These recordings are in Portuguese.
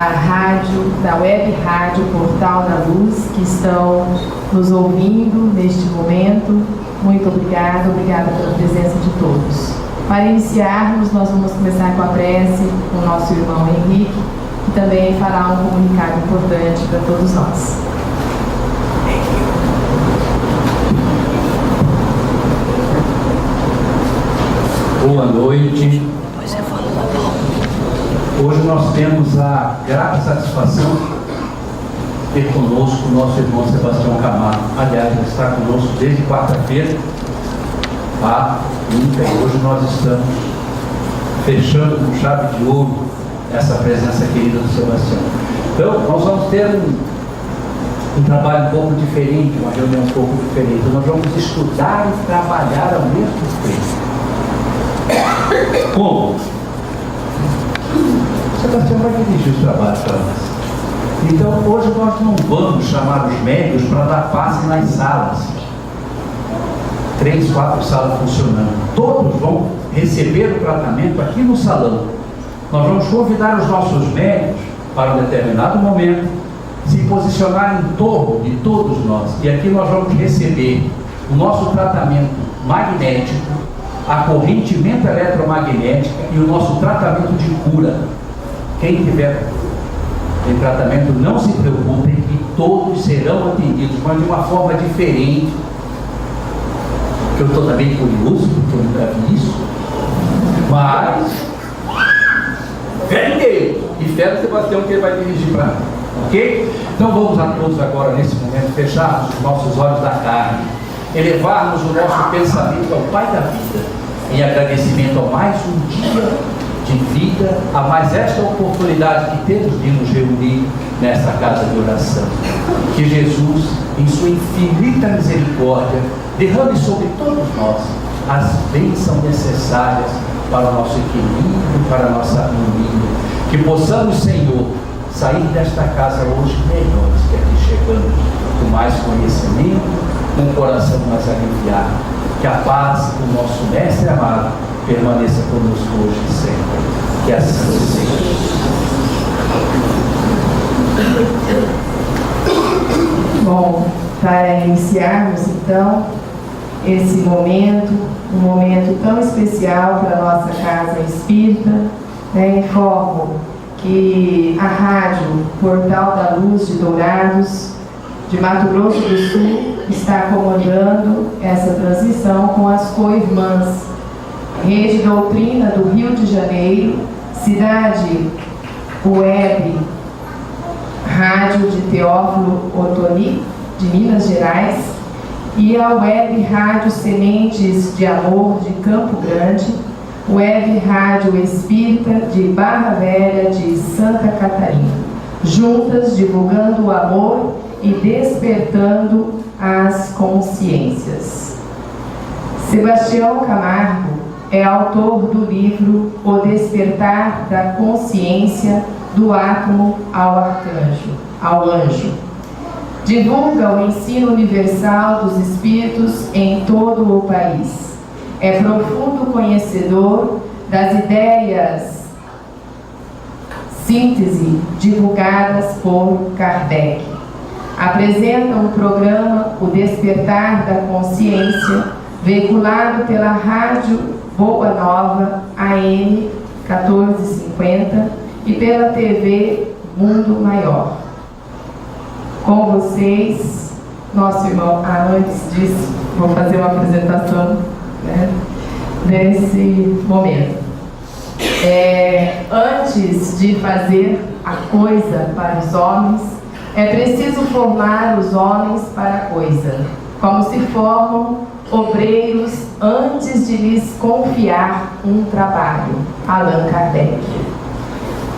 da rádio, da web rádio Portal da Luz, que estão nos ouvindo neste momento. Muito obrigada pela presença de todos. Para iniciarmos, nós vamos começar com a prece com o nosso irmão Henrique, que também fará um comunicado importante para todos nós. Boa noite. Hoje nós temos a grata satisfação de ter conosco o nosso irmão Sebastião Camargo. Aliás, ele está conosco desde quarta-feira, e hoje nós estamos fechando com chave de ouro essa presença querida do Sebastião. Então, nós vamos ter um trabalho um pouco diferente, uma reunião um pouco diferente. Nós vamos estudar e trabalhar ao mesmo tempo. Como? Sebastião vai dirigir os trabalhos para nós. Então, hoje nós não vamos chamar os médios para dar passe nas salas. 3, 4 salas funcionando. Todos vão receber o tratamento aqui no salão. Nós vamos convidar os nossos médios para um determinado momento se posicionar em torno de todos nós. E aqui nós vamos receber o nosso tratamento magnético, a correntimento eletromagnética e o nosso tratamento de cura. Quem tiver em tratamento, não se preocupem, que todos serão atendidos, mas de uma forma diferente. Eu estou também curioso, porque eu nunca vi isso, mas fé em Deus e fé no Sebastião que ele vai dirigir para mim, ok? Então vamos a todos agora, nesse momento, fecharmos os nossos olhos da carne, elevarmos o nosso pensamento ao Pai da vida, em agradecimento a mais um dia de vida, a mais esta oportunidade que temos de nos reunir nesta casa de oração. Que Jesus, em sua infinita misericórdia, derrame sobre todos nós as bênçãos necessárias para o nosso equilíbrio, para a nossa harmonia. Que possamos, Senhor, sair desta casa hoje melhores que aqui chegamos, com mais conhecimento, com o coração mais aliviado. Que a paz do nosso Mestre amado permaneça conosco hoje e sempre. Que assim seja. Bom, para iniciarmos então esse momento, um momento tão especial para a nossa casa espírita, informo que a rádio Portal da Luz de Dourados, de Mato Grosso do Sul, está comandando essa transmissão com as co-irmãs Rede Doutrina do Rio de Janeiro, Cidade Web Rádio de Teófilo Otoni, de Minas Gerais, e a Web Rádio Sementes de Amor de Campo Grande, Web Rádio Espírita de Barra Velha de Santa Catarina, juntas divulgando o amor e despertando as consciências. Sebastião Camargo é autor do livro O Despertar da Consciência do Átomo ao Anjo. Divulga o ensino universal dos espíritos em todo o país. É profundo conhecedor das ideias síntese divulgadas por Kardec. Apresenta o programa O Despertar da Consciência, veiculado pela Rádio Boa Nova AM 1450 e pela TV Mundo Maior. Com vocês, nosso irmão, antes disso, vou fazer uma apresentação nesse momento. Antes de fazer a coisa para os homens, é preciso formar os homens para a coisa, como se formam obreiros antes de lhes confiar um trabalho. Allan Kardec.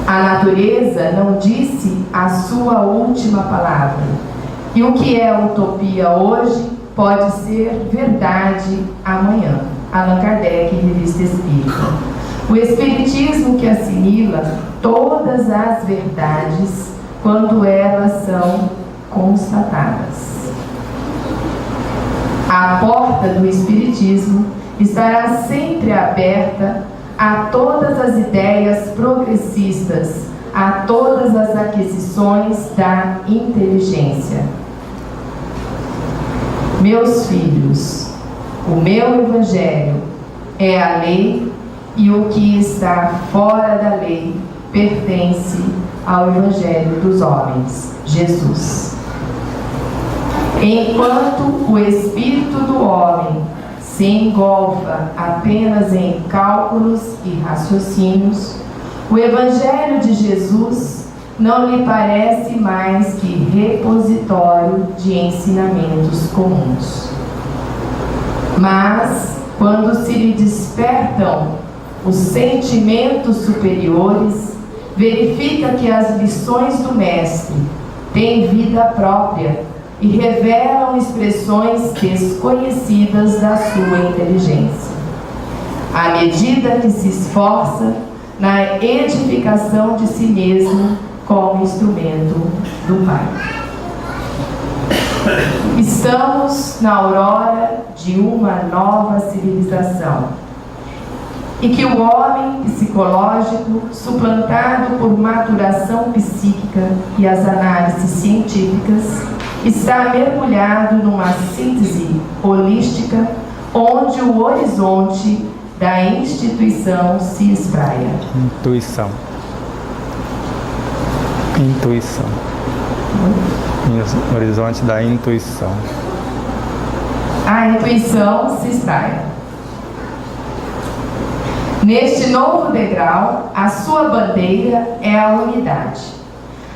A natureza não disse a sua última palavra. E o que é utopia hoje pode ser verdade amanhã. Allan Kardec, Revista Espírita. O Espiritismo que assimila todas as verdades quando elas são constatadas. A porta do Espiritismo estará sempre aberta a todas as ideias progressistas, a todas as aquisições da inteligência. Meus filhos, o meu evangelho é a lei, e o que está fora da lei pertence ao evangelho dos homens, Jesus. Enquanto o espírito do homem se engolfa apenas em cálculos e raciocínios, o evangelho de Jesus não lhe parece mais que repositório de ensinamentos comuns. Mas, quando se lhe despertam os sentimentos superiores, verifica que as lições do Mestre têm vida própria e revelam expressões desconhecidas da sua inteligência. À medida que se esforça na edificação de si mesmo como instrumento do Pai. Estamos na aurora de uma nova civilização, e que o homem psicológico, suplantado por maturação psíquica e as análises científicas, está mergulhado numa síntese holística onde o horizonte da instituição se espraia. Intuição. No horizonte da intuição. A intuição se espraia. Neste novo degrau, a sua bandeira é a unidade,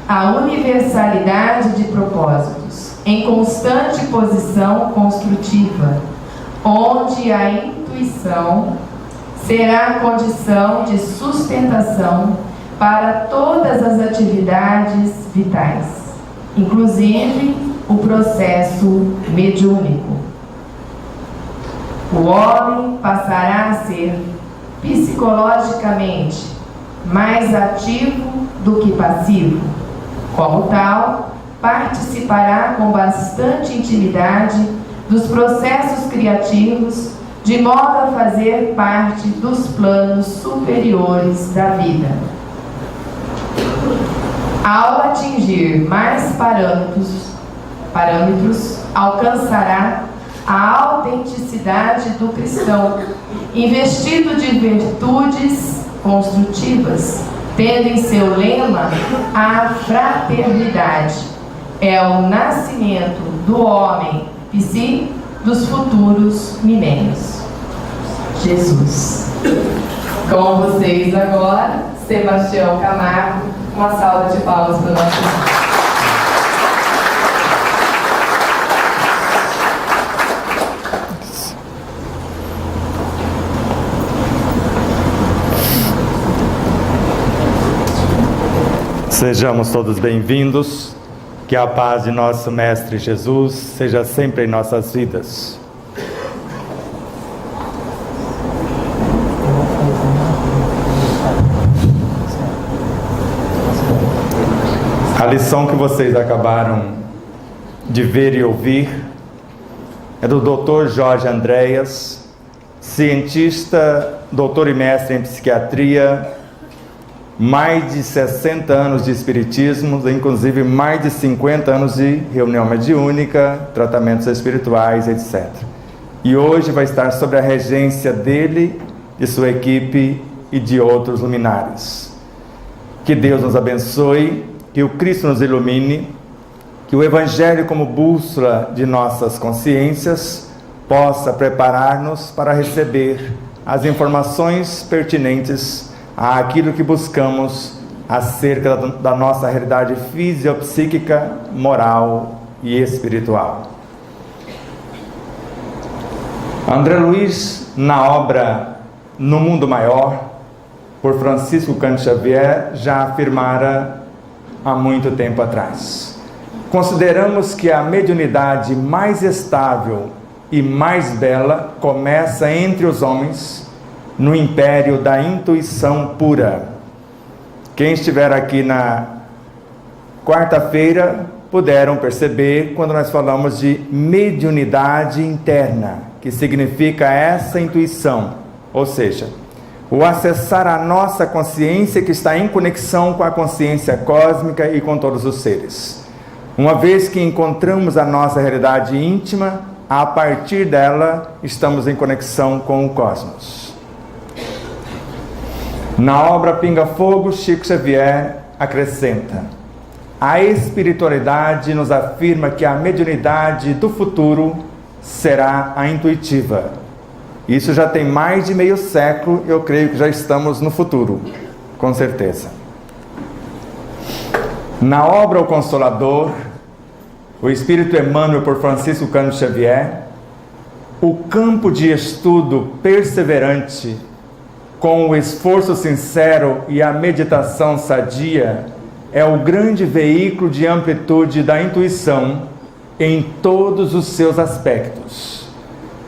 a universalidade de propósitos, em constante posição construtiva, onde a intuição será a condição de sustentação para todas as atividades vitais, inclusive o processo mediúnico. O homem passará a ser psicologicamente mais ativo do que passivo. Como tal, participará com bastante intimidade dos processos criativos, de modo a fazer parte dos planos superiores da vida. Ao atingir mais parâmetros, alcançará a autenticidade do cristão, investido de virtudes construtivas, tendo em seu lema a fraternidade. É o nascimento do homem psi dos futuros milênios. Jesus. Com vocês agora, Sebastião Camargo. Uma salva de palmas para o nosso irmão. Sejamos todos bem-vindos. Que a paz de nosso Mestre Jesus seja sempre em nossas vidas. A lição que vocês acabaram de ver e ouvir é do Dr. Jorge Andréas, cientista, doutor e mestre em psiquiatria, mais de 60 anos de espiritismo, inclusive mais de 50 anos de reunião mediúnica, tratamentos espirituais, etc. E hoje vai estar sob a regência dele, de sua equipe e de outros luminares. Que Deus nos abençoe, que o Cristo nos ilumine, que o Evangelho como bússola de nossas consciências possa preparar-nos para receber as informações pertinentes àquilo que buscamos acerca da nossa realidade fisiopsíquica, moral e espiritual. André Luiz, na obra No Mundo Maior, por Francisco Cândido Xavier, já afirmara há muito tempo atrás. Consideramos que a mediunidade mais estável e mais bela começa entre os homens, no império da intuição pura. Quem estiver aqui na quarta-feira puderam perceber quando nós falamos de mediunidade interna, que significa essa intuição, ou seja, o acessar a nossa consciência que está em conexão com a consciência cósmica e com todos os seres. Uma vez que encontramos a nossa realidade íntima, a partir dela estamos em conexão com o cosmos. Na obra Pinga Fogo, Chico Xavier acrescenta: a espiritualidade nos afirma que a mediunidade do futuro será a intuitiva. Isso já tem mais de meio século, eu creio que já estamos no futuro, com certeza. Na obra O Consolador, o Espírito Emmanuel por Francisco Cândido Xavier, o campo de estudo perseverante, com o esforço sincero e a meditação sadia, é o grande veículo de amplitude da intuição em todos os seus aspectos.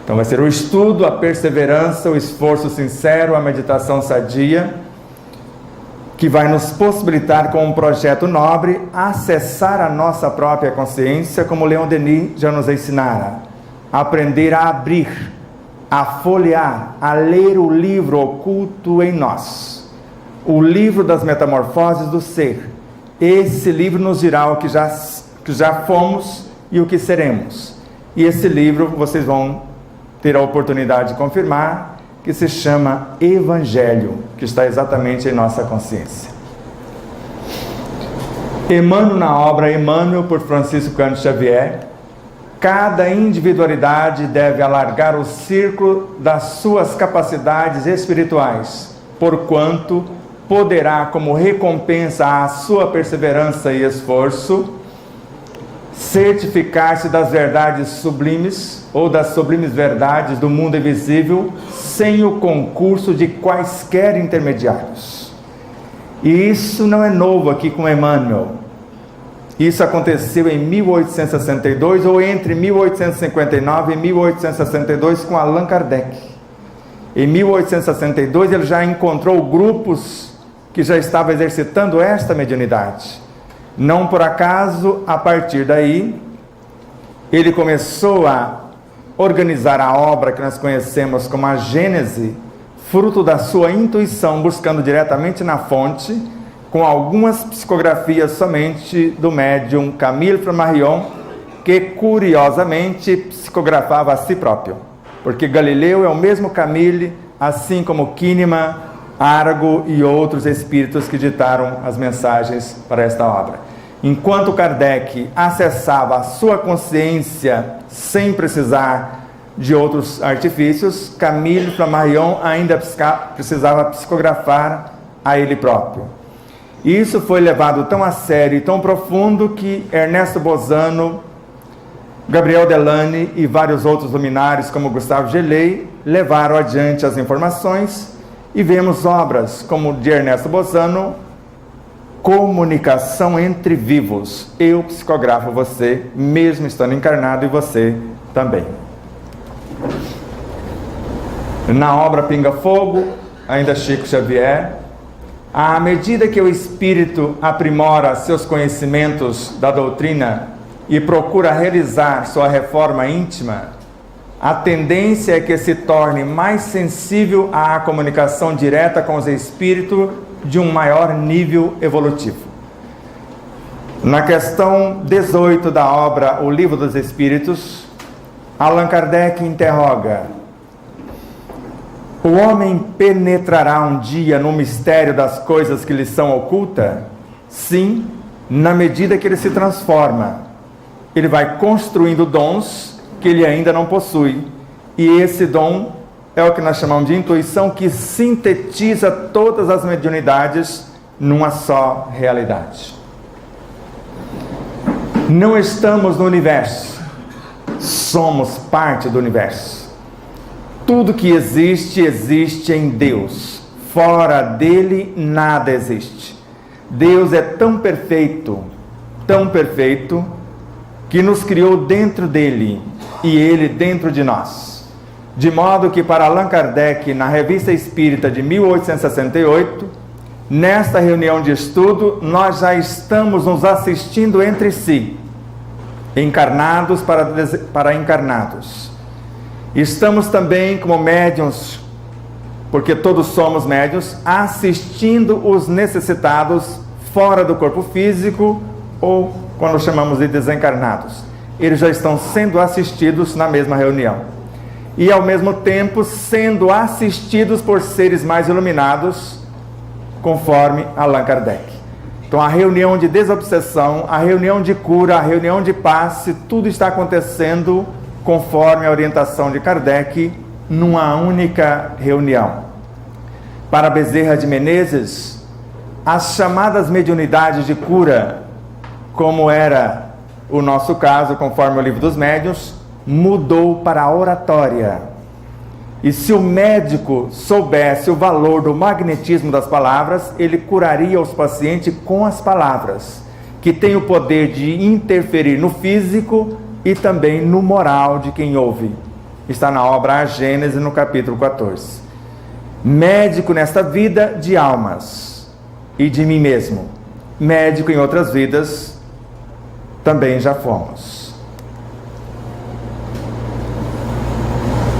Então vai ser o estudo, a perseverança, o esforço sincero, a meditação sadia, que vai nos possibilitar, com um projeto nobre, acessar a nossa própria consciência, como Leon Denis já nos ensinara. Aprender a abrir, a folhear, a ler o livro oculto em nós. O livro das metamorfoses do ser. Esse livro nos dirá o que já fomos e o que seremos. E esse livro vocês vão ter a oportunidade de confirmar, que se chama Evangelho, que está exatamente em nossa consciência. Emmanuel, na obra Emmanuel por Francisco Cândido Xavier, cada individualidade deve alargar o círculo das suas capacidades espirituais, porquanto poderá, como recompensa à sua perseverança e esforço, certificar-se das verdades sublimes ou das sublimes verdades do mundo invisível sem o concurso de quaisquer intermediários. E isso não é novo aqui com Emmanuel. Isso aconteceu em 1862 ou entre 1859 e 1862 com Allan Kardec. Em 1862 ele já encontrou grupos que já estavam exercitando esta mediunidade. Não por acaso, a partir daí, ele começou a organizar a obra que nós conhecemos como a Gênese, fruto da sua intuição, buscando diretamente na fonte, com algumas psicografias somente do médium Camille Flammarion, que curiosamente psicografava a si próprio, porque Galileu é o mesmo Camille, assim como Kíneman, Arago e outros espíritos que ditaram as mensagens para esta obra. Enquanto Kardec acessava a sua consciência sem precisar de outros artifícios, Camille Flammarion ainda precisava psicografar a ele próprio. Isso foi levado tão a sério e tão profundo que Ernesto Bozano, Gabriel Delany e vários outros luminares como Gustave Gelei levaram adiante as informações, e vemos obras como de Ernesto Bozano, Comunicação entre Vivos. Eu psicografo você, mesmo estando encarnado, e você também. Na obra Pinga Fogo, ainda Chico Xavier, à medida que o espírito aprimora seus conhecimentos da doutrina e procura realizar sua reforma íntima, a tendência é que se torne mais sensível à comunicação direta com os espíritos de um maior nível evolutivo. Na questão 18 da obra O Livro dos Espíritos, Allan Kardec interroga: o homem penetrará um dia no mistério das coisas que lhe são ocultas? Sim, na medida que ele se transforma. Ele vai construindo dons que ele ainda não possui. E esse dom é o que nós chamamos de intuição, que sintetiza todas as mediunidades numa só realidade. Não estamos no universo, somos parte do universo. Tudo que existe, existe em Deus. Fora dele, nada existe. Deus é tão perfeito, que nos criou dentro dele e ele dentro de nós. De modo que, para Allan Kardec, na Revista Espírita de 1868, nesta reunião de estudo, nós já estamos nos assistindo entre si, encarnados para encarnados. Estamos também como médiuns porque todos somos médiuns, assistindo os necessitados fora do corpo físico, ou quando chamamos de desencarnados. Eles já estão sendo assistidos na mesma reunião. E ao mesmo tempo sendo assistidos por seres mais iluminados, conforme Allan Kardec. Então a reunião de desobsessão, a reunião de cura, a reunião de passe, tudo está acontecendo conforme a orientação de Kardec, numa única reunião. Para Bezerra de Menezes, as chamadas mediunidades de cura, como era o nosso caso, conforme o Livro dos Médiuns, mudou para a oratória. E se o médico soubesse o valor do magnetismo das palavras, ele curaria os pacientes com as palavras, que tem o poder de interferir no físico e também no moral de quem ouve. Está na obra A Gênese, no capítulo 14. Médico nesta vida de almas e de mim mesmo. Médico em outras vidas também já fomos.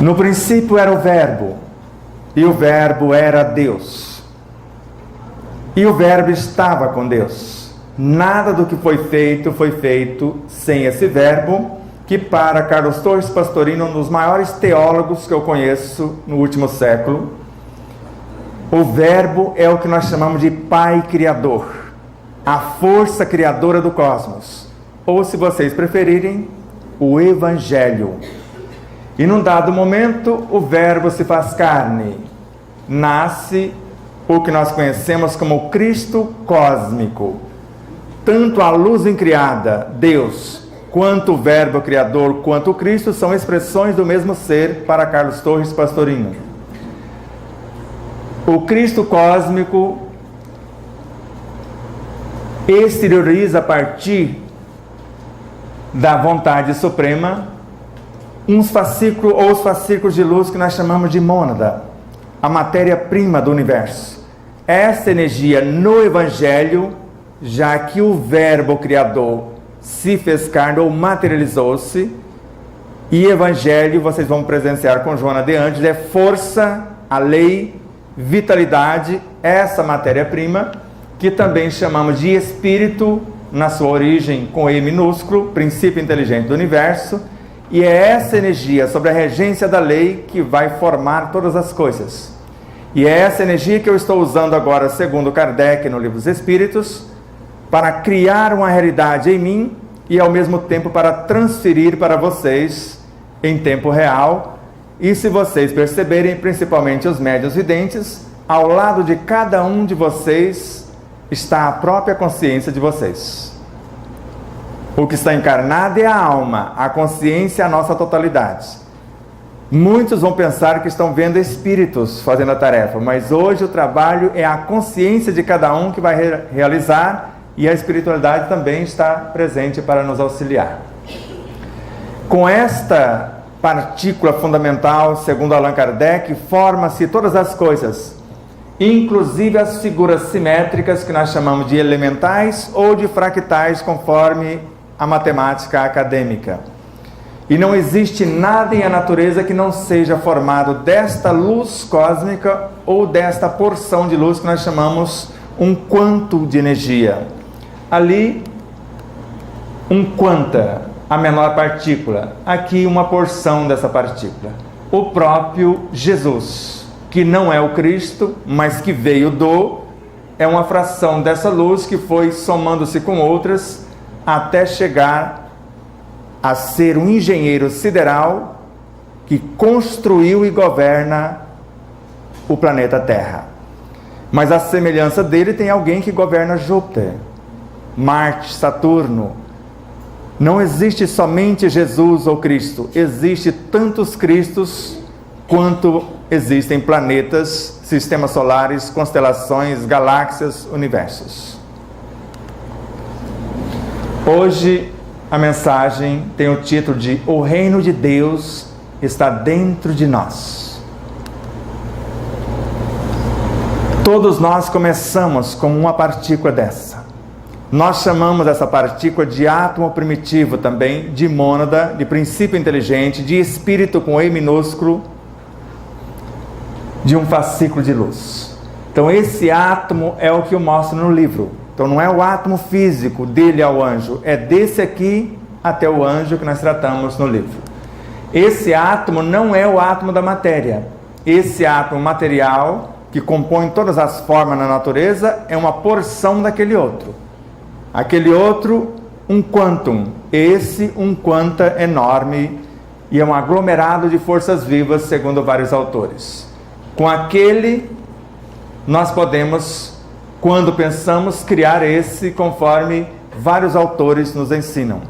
No princípio era o Verbo, e o Verbo era Deus. E o Verbo estava com Deus. Nada do que foi feito sem esse Verbo, que para Carlos Torres Pastorino, um dos maiores teólogos que eu conheço no último século, o Verbo é o que nós chamamos de Pai Criador, a força criadora do cosmos, ou se vocês preferirem, o Evangelho. E num dado momento, o Verbo se faz carne, nasce o que nós conhecemos como o Cristo cósmico. Tanto a luz incriada, Deus, quanto o Verbo Criador, quanto o Cristo, são expressões do mesmo ser para Carlos Torres Pastorino. O Cristo cósmico exterioriza a partir da vontade suprema uns fascículos ou os fascículos de luz que nós chamamos de mônada, a matéria-prima do universo. Essa energia no Evangelho, já que o Verbo Criador se fez carne ou materializou-se, e Evangelho, vocês vão presenciar com Joana de Andes, é força, a lei, vitalidade, essa matéria-prima, que também chamamos de espírito, na sua origem com E minúsculo, princípio inteligente do universo, e é essa energia sobre a regência da lei que vai formar todas as coisas. E é essa energia que eu estou usando agora, segundo Kardec, no Livro dos Espíritos, para criar uma realidade em mim e ao mesmo tempo para transferir para vocês em tempo real. E se vocês perceberem, principalmente os médiuns videntes, ao lado de cada um de vocês está a própria consciência de vocês. O que está encarnado é a alma, a consciência é a nossa totalidade. Muitos vão pensar que estão vendo espíritos fazendo a tarefa, mas hoje o trabalho é a consciência de cada um que vai realizar, e a espiritualidade também está presente para nos auxiliar. Com esta partícula fundamental, segundo Allan Kardec, forma-se todas as coisas, inclusive as figuras simétricas que nós chamamos de elementais ou de fractais, conforme a matemática acadêmica. E não existe nada em a natureza que não seja formado desta luz cósmica ou desta porção de luz que nós chamamos um quanto de energia. Ali, um quanta, a menor partícula. Aqui, uma porção dessa partícula. O próprio Jesus, que não é o Cristo, mas que veio é uma fração dessa luz que foi somando-se com outras até chegar a ser um engenheiro sideral que construiu e governa o planeta Terra. Mas à semelhança dele tem alguém que governa Júpiter, Marte, Saturno. Não existe somente Jesus ou Cristo, existe tantos Cristos quanto existem planetas, sistemas solares, constelações, galáxias, universos. Hoje a mensagem tem o título de O Reino de Deus está dentro de nós. Todos nós começamos como uma partícula dessa. Nós chamamos essa partícula de átomo primitivo também, de mônada, de princípio inteligente, de espírito com E minúsculo, de um fascículo de luz. Então esse átomo é o que eu mostro no livro. Então não é o átomo físico dele ao anjo, é desse aqui até o anjo que nós tratamos no livro. Esse átomo não é o átomo da matéria. Esse átomo material, que compõe todas as formas na natureza, é uma porção daquele outro. Aquele outro, um quantum. Esse, um quanta enorme, e é um aglomerado de forças vivas, segundo vários autores. Com aquele, nós podemos, quando pensamos, criar esse, conforme vários autores nos ensinam.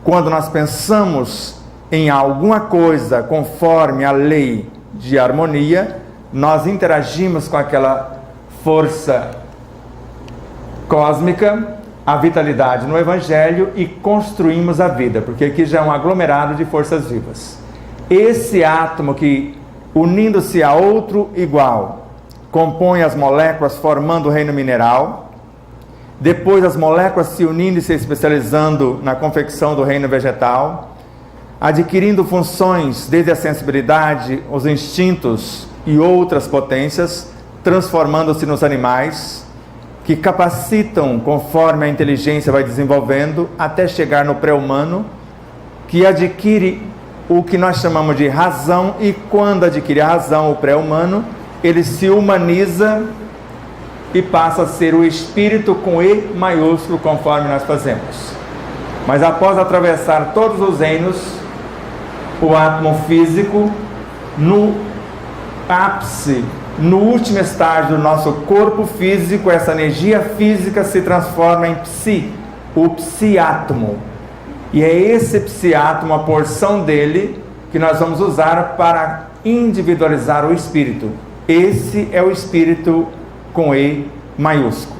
Quando nós pensamos em alguma coisa conforme a lei de harmonia, nós interagimos com aquela força cósmica, a vitalidade no Evangelho, e construímos a vida, porque aqui já é um aglomerado de forças vivas. Esse átomo que, unindo-se a outro igual, compõe as moléculas formando o reino mineral, depois as moléculas se unindo e se especializando na confecção do reino vegetal, adquirindo funções desde a sensibilidade, os instintos e outras potências, transformando-se nos animais, que capacitam conforme a inteligência vai desenvolvendo, até chegar no pré-humano, que adquire o que nós chamamos de razão, e quando adquire a razão, o pré-humano, ele se humaniza e passa a ser o espírito com E maiúsculo, conforme nós fazemos. Mas após atravessar todos os reinos, o átomo físico, no ápice, no último estágio do nosso corpo físico, essa energia física se transforma em psi, o psiátomo. E é esse psiátomo, a porção dele, que nós vamos usar para individualizar o espírito. Esse é o espírito com E maiúsculo.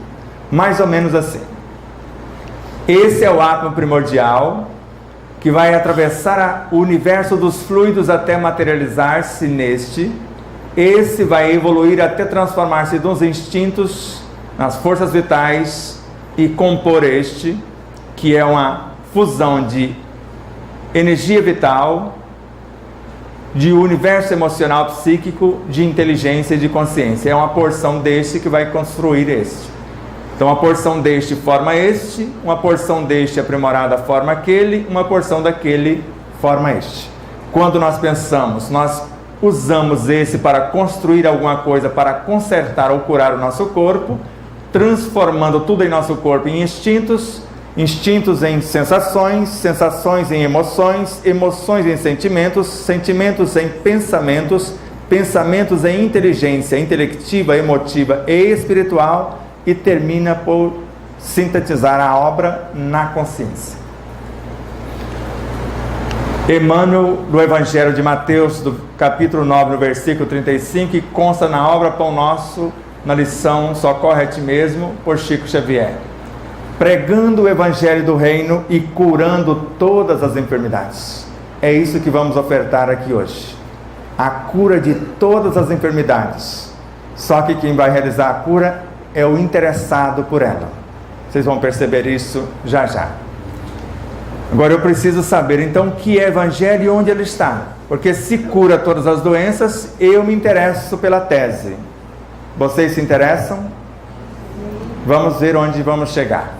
Mais ou menos assim. Esse é o átomo primordial, que vai atravessar o universo dos fluidos até materializar-se neste. Esse vai evoluir até transformar-se nos instintos, nas forças vitais, e compor este, que é uma fusão de energia vital, de universo emocional psíquico, de inteligência e de consciência. É uma porção deste que vai construir este. Então uma porção deste forma este, uma porção deste aprimorada forma aquele, uma porção daquele forma este. Quando nós pensamos, nós usamos esse para construir alguma coisa, para consertar ou curar o nosso corpo, transformando tudo em nosso corpo em instintos, instintos em sensações, sensações em emoções, emoções em sentimentos, sentimentos em pensamentos, pensamentos em inteligência intelectiva, emotiva e espiritual, e termina por sintetizar a obra na consciência. Emmanuel, do Evangelho de Mateus, do capítulo 9, no versículo 35, que consta na obra Pão Nosso, na lição Socorre a Ti Mesmo, por Chico Xavier. Pregando o Evangelho do Reino e curando todas as enfermidades. É isso que vamos ofertar aqui hoje. A cura de todas as enfermidades. Só que quem vai realizar a cura é o interessado por ela. Vocês vão perceber isso já já. Agora eu preciso saber então o que é Evangelho e onde ele está. Porque se cura todas as doenças, eu me interesso pela tese. Vocês se interessam? Vamos ver onde vamos chegar.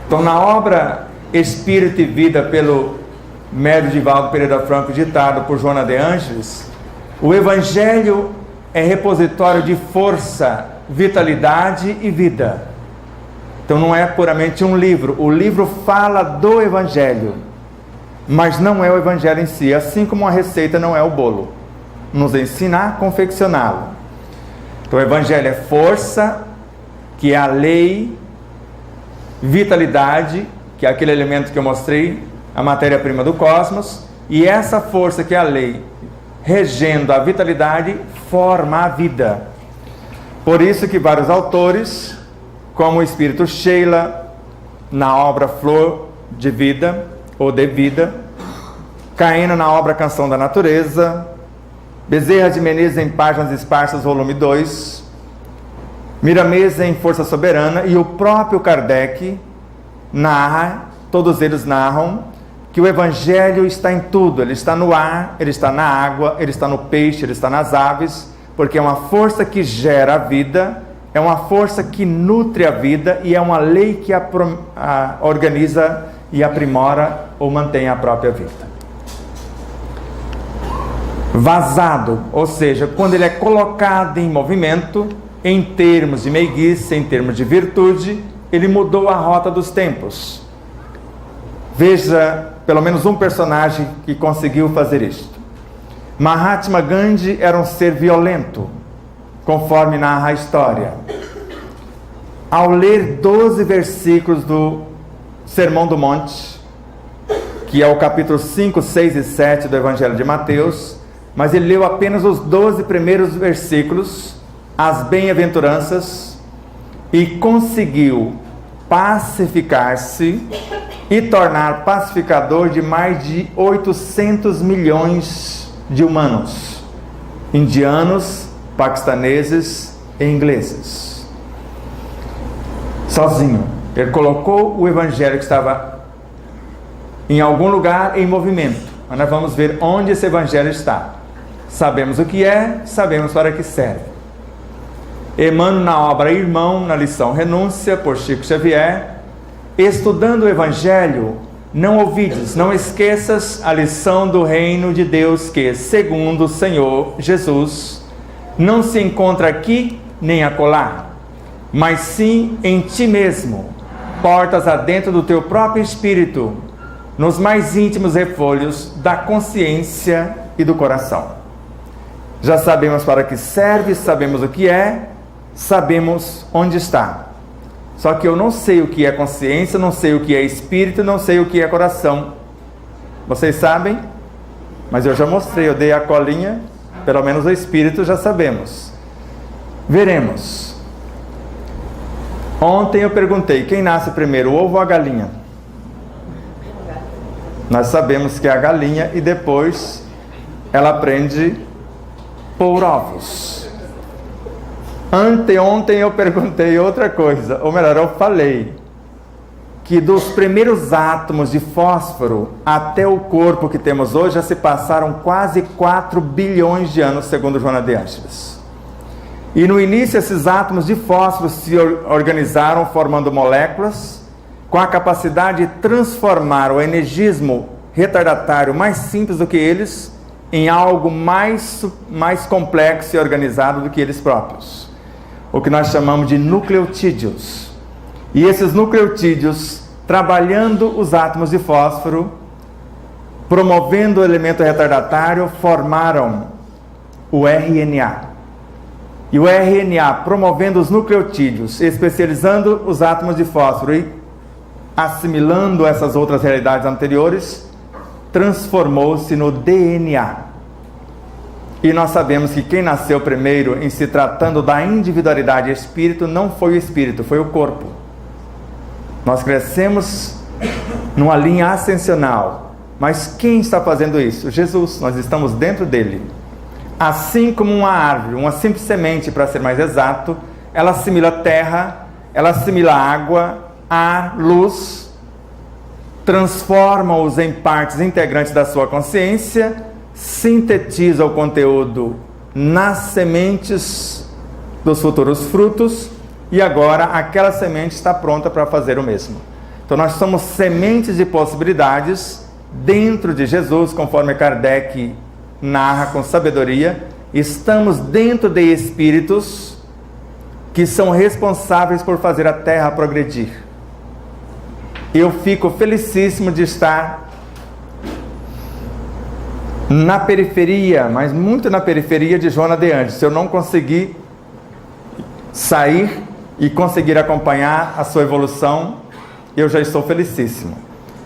Então, na obra Espírito e Vida, pelo médium Divaldo Pereira Franco, ditado por Joana de Ângeles, o Evangelho é repositório de força, vitalidade e vida. Então não é puramente um livro. O livro fala do Evangelho, mas não é o Evangelho em si, assim como a receita não é o bolo. Nos ensina a confeccioná-lo. Então o Evangelho é força, que é a lei, vitalidade, que é aquele elemento que eu mostrei, a matéria-prima do cosmos, e essa força que é a lei, regendo a vitalidade, forma a vida. Por isso que vários autores, como o Espírito Sheila, na obra Flor de Vida, ou de Vida, Caíno na obra Canção da Natureza, Bezerra de Menezes em Páginas Esparsas, volume 2, Miramês em Força Soberana, e o próprio Kardec narra, todos eles narram, que o Evangelho está em tudo. Ele está no ar, ele está na água, ele está no peixe, ele está nas aves, porque é uma força que gera a vida, é uma força que nutre a vida e é uma lei que organiza e aprimora ou mantém a própria vida. Vazado, ou seja, quando ele é colocado em movimento, em termos de meiguice, em termos de virtude, ele mudou a rota dos tempos. Veja pelo menos um personagem que conseguiu fazer isto. Mahatma Gandhi era um ser violento, conforme narra a história. Ao ler 12 versículos do Sermão do Monte, que é o capítulo 5, 6 e 7 do Evangelho de Mateus, mas ele leu apenas os 12 primeiros versículos, as bem-aventuranças, e conseguiu pacificar-se e tornar pacificador de mais de 800 milhões de humanos, indianos, paquistaneses e ingleses. Sozinho. Ele colocou o evangelho que estava em algum lugar em movimento. Mas nós vamos ver onde esse evangelho está. Sabemos o que é, sabemos para que serve. Emmanuel, na obra Irmão, na lição Renúncia, por Chico Xavier, estudando o evangelho, não ouvides, não esqueças a lição do reino de Deus que, segundo o Senhor Jesus, não se encontra aqui nem acolá, mas sim em ti mesmo, portas adentro do teu próprio espírito, nos mais íntimos refolhos da consciência e do coração. Já sabemos para que serve, sabemos o que é, sabemos onde está. Só que eu não sei o que é consciência, não sei o que é espírito, não sei o que é coração. Vocês sabem? Mas eu já mostrei, eu dei a colinha, pelo menos o espírito já sabemos. Veremos. Ontem eu perguntei, quem nasce primeiro, o ovo ou a galinha? Nós sabemos que é a galinha e depois ela aprende a pôr ovos. Anteontem eu perguntei outra coisa, ou melhor, eu falei que dos primeiros átomos de fósforo até o corpo que temos hoje já se passaram quase 4 bilhões de anos, segundo Joana de Ângeles. E no início esses átomos de fósforo se organizaram formando moléculas com a capacidade de transformar o energismo retardatário mais simples do que eles em algo mais complexo e organizado do que eles próprios. O que nós chamamos de nucleotídeos. E esses nucleotídeos, trabalhando os átomos de fósforo, promovendo o elemento retardatário, formaram o RNA. E o RNA, promovendo os nucleotídeos, especializando os átomos de fósforo e assimilando essas outras realidades anteriores, transformou-se no DNA. E nós sabemos que quem nasceu primeiro, em se tratando da individualidade espírito, não foi o espírito, foi o corpo. Nós crescemos numa linha ascensional. Mas quem está fazendo isso? Jesus, nós estamos dentro dele. Assim como uma árvore, uma simples semente, para ser mais exato, ela assimila terra, ela assimila água, ar, luz, transforma-os em partes integrantes da sua consciência, sintetiza o conteúdo nas sementes dos futuros frutos e agora aquela semente está pronta para fazer o mesmo. Então nós somos sementes de possibilidades dentro de Jesus, conforme Kardec narra com sabedoria. Estamos dentro de espíritos que são responsáveis por fazer a Terra progredir. Eu fico felicíssimo de estar na periferia, mas muito na periferia de Joana de Ângeles. Se eu não conseguir sair e conseguir acompanhar a sua evolução, eu já estou felicíssimo.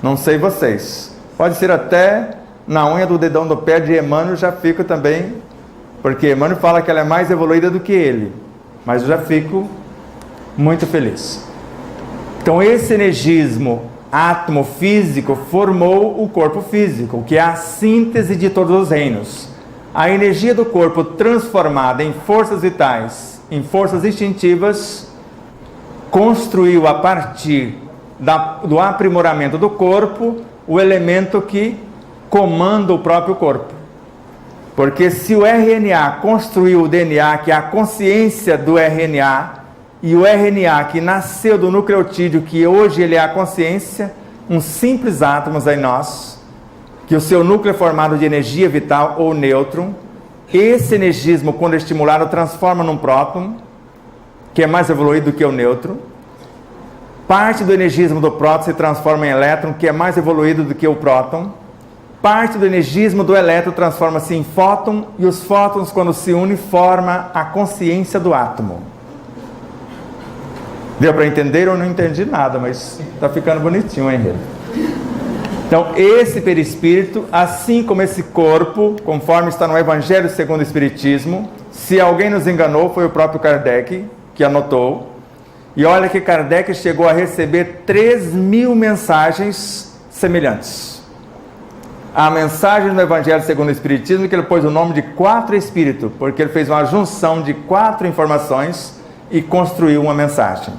Não sei vocês. Pode ser até na unha do dedão do pé de Emmanuel, já fico também, porque Emmanuel fala que ela é mais evoluída do que ele. Mas eu já fico muito feliz. Então esse energismo átomo físico formou o corpo físico, que é a síntese de todos os reinos. A energia do corpo transformada em forças vitais, em forças instintivas, construiu a partir do aprimoramento do corpo o elemento que comanda o próprio corpo. Porque se o RNA construiu o DNA, que é a consciência do RNA, e o RNA que nasceu do nucleotídeo, que hoje ele é a consciência, uns simples átomos em nós, que o seu núcleo é formado de energia vital ou nêutron. Esse energismo, quando estimulado, transforma num próton, que é mais evoluído do que o nêutron. Parte do energismo do próton se transforma em elétron, que é mais evoluído do que o próton. Parte do energismo do elétron transforma-se em fóton, e os fótons, quando se unem, formam a consciência do átomo. Deu para entender? Eu não entendi nada, mas está ficando bonitinho o enredo. Então, esse perispírito, assim como esse corpo, conforme está no Evangelho segundo o Espiritismo, se alguém nos enganou, foi o próprio Kardec que anotou. E olha que Kardec chegou a receber 3.000 mensagens semelhantes. A mensagem do Evangelho segundo o Espiritismo, que ele pôs o nome de 4 espíritos, porque ele fez uma junção de 4 informações e construiu uma mensagem.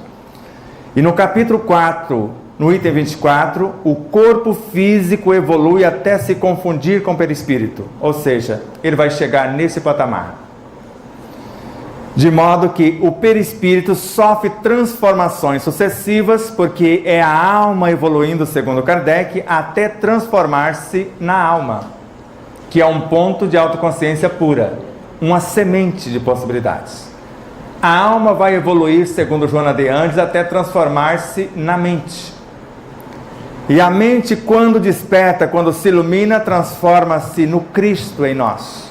E no capítulo 4, no item 24, o corpo físico evolui até se confundir com o perispírito, ou seja, ele vai chegar nesse patamar. De modo que o perispírito sofre transformações sucessivas, porque é a alma evoluindo, segundo Kardec, até transformar-se na alma, que é um ponto de autoconsciência pura, uma semente de possibilidades. A alma vai evoluir, segundo Joana de Andes, até transformar-se na mente. E a mente, quando desperta, quando se ilumina, transforma-se no Cristo em nós.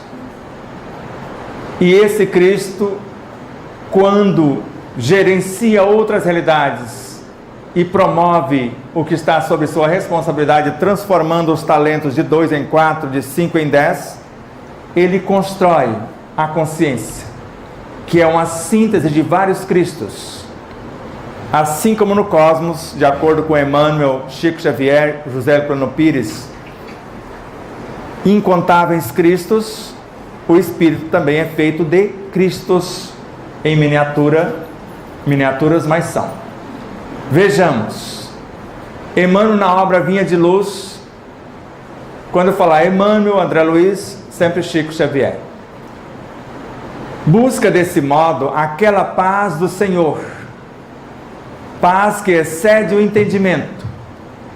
E esse Cristo, quando gerencia outras realidades e promove o que está sob sua responsabilidade, transformando os talentos de 2 em 4, de 5 em 10, ele constrói a consciência, que é uma síntese de vários Cristos. Assim como no cosmos, de acordo com Emmanuel, Chico Xavier, José Plano Pires, incontáveis Cristos, o Espírito também é feito de Cristos em miniaturas, mas são. Vejamos, Emmanuel na obra Vinha de Luz, quando eu falar Emmanuel, André Luiz, sempre Chico Xavier. Busca desse modo aquela paz do Senhor, paz que excede o entendimento,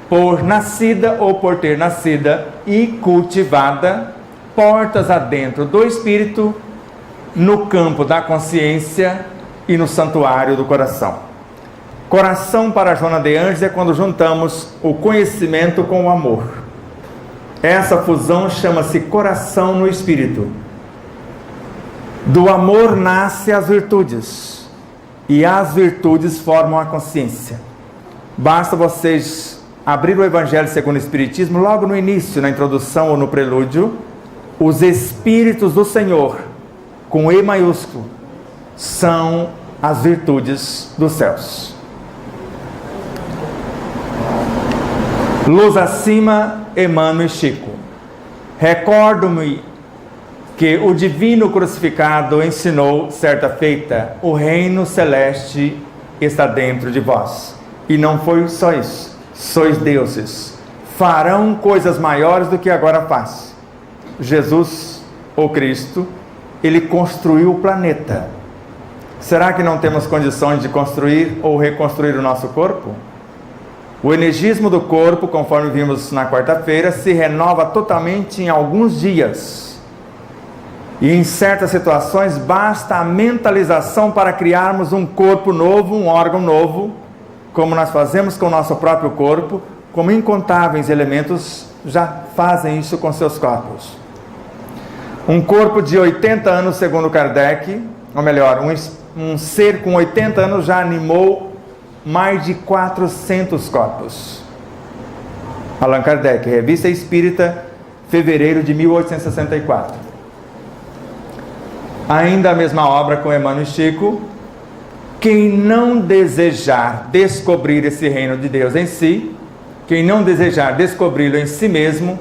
por nascida ou por ter nascida e cultivada, portas adentro do Espírito, no campo da consciência e no santuário do coração. Coração para Joana de Andes é quando juntamos o conhecimento com o amor. Essa fusão chama-se coração no Espírito. Do amor nascem as virtudes, e as virtudes formam a consciência. Basta vocês abrir o Evangelho segundo o Espiritismo, logo no início, na introdução ou no prelúdio, os Espíritos do Senhor, com E maiúsculo, são as virtudes dos céus. Luz acima, Emmanuel e Chico. Recordo-me que o divino crucificado ensinou, certa feita, o reino celeste está dentro de vós. E não foi só isso. Sois deuses. Farão coisas maiores do que agora faz. Jesus, o Cristo, ele construiu o planeta. Será que não temos condições de construir ou reconstruir o nosso corpo? O energismo do corpo, conforme vimos na quarta-feira, se renova totalmente em alguns dias. E em certas situações basta a mentalização para criarmos um corpo novo, um órgão novo, como nós fazemos com o nosso próprio corpo, como incontáveis elementos já fazem isso com seus corpos. Um corpo de 80 anos, segundo Kardec, ou melhor, um ser com 80 anos já animou mais de 400 corpos. Allan Kardec, Revista Espírita, fevereiro de 1864. Ainda a mesma obra com Emmanuel e Chico. Quem não desejar descobrir esse reino de Deus em si, quem não desejar descobri-lo em si mesmo,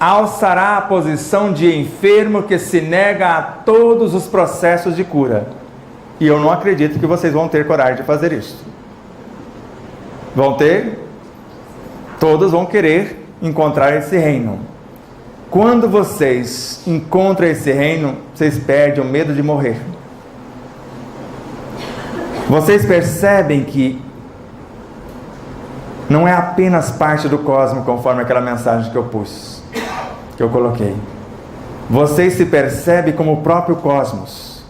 alçará a posição de enfermo que se nega a todos os processos de cura. E eu não acredito que vocês vão ter coragem de fazer isso. Vão ter? Todos vão querer encontrar esse reino. Quando vocês encontram esse reino, vocês perdem o medo de morrer. Vocês percebem que não é apenas parte do cosmos, conforme aquela mensagem que eu pus, que eu coloquei. Vocês se percebem como o próprio cosmos.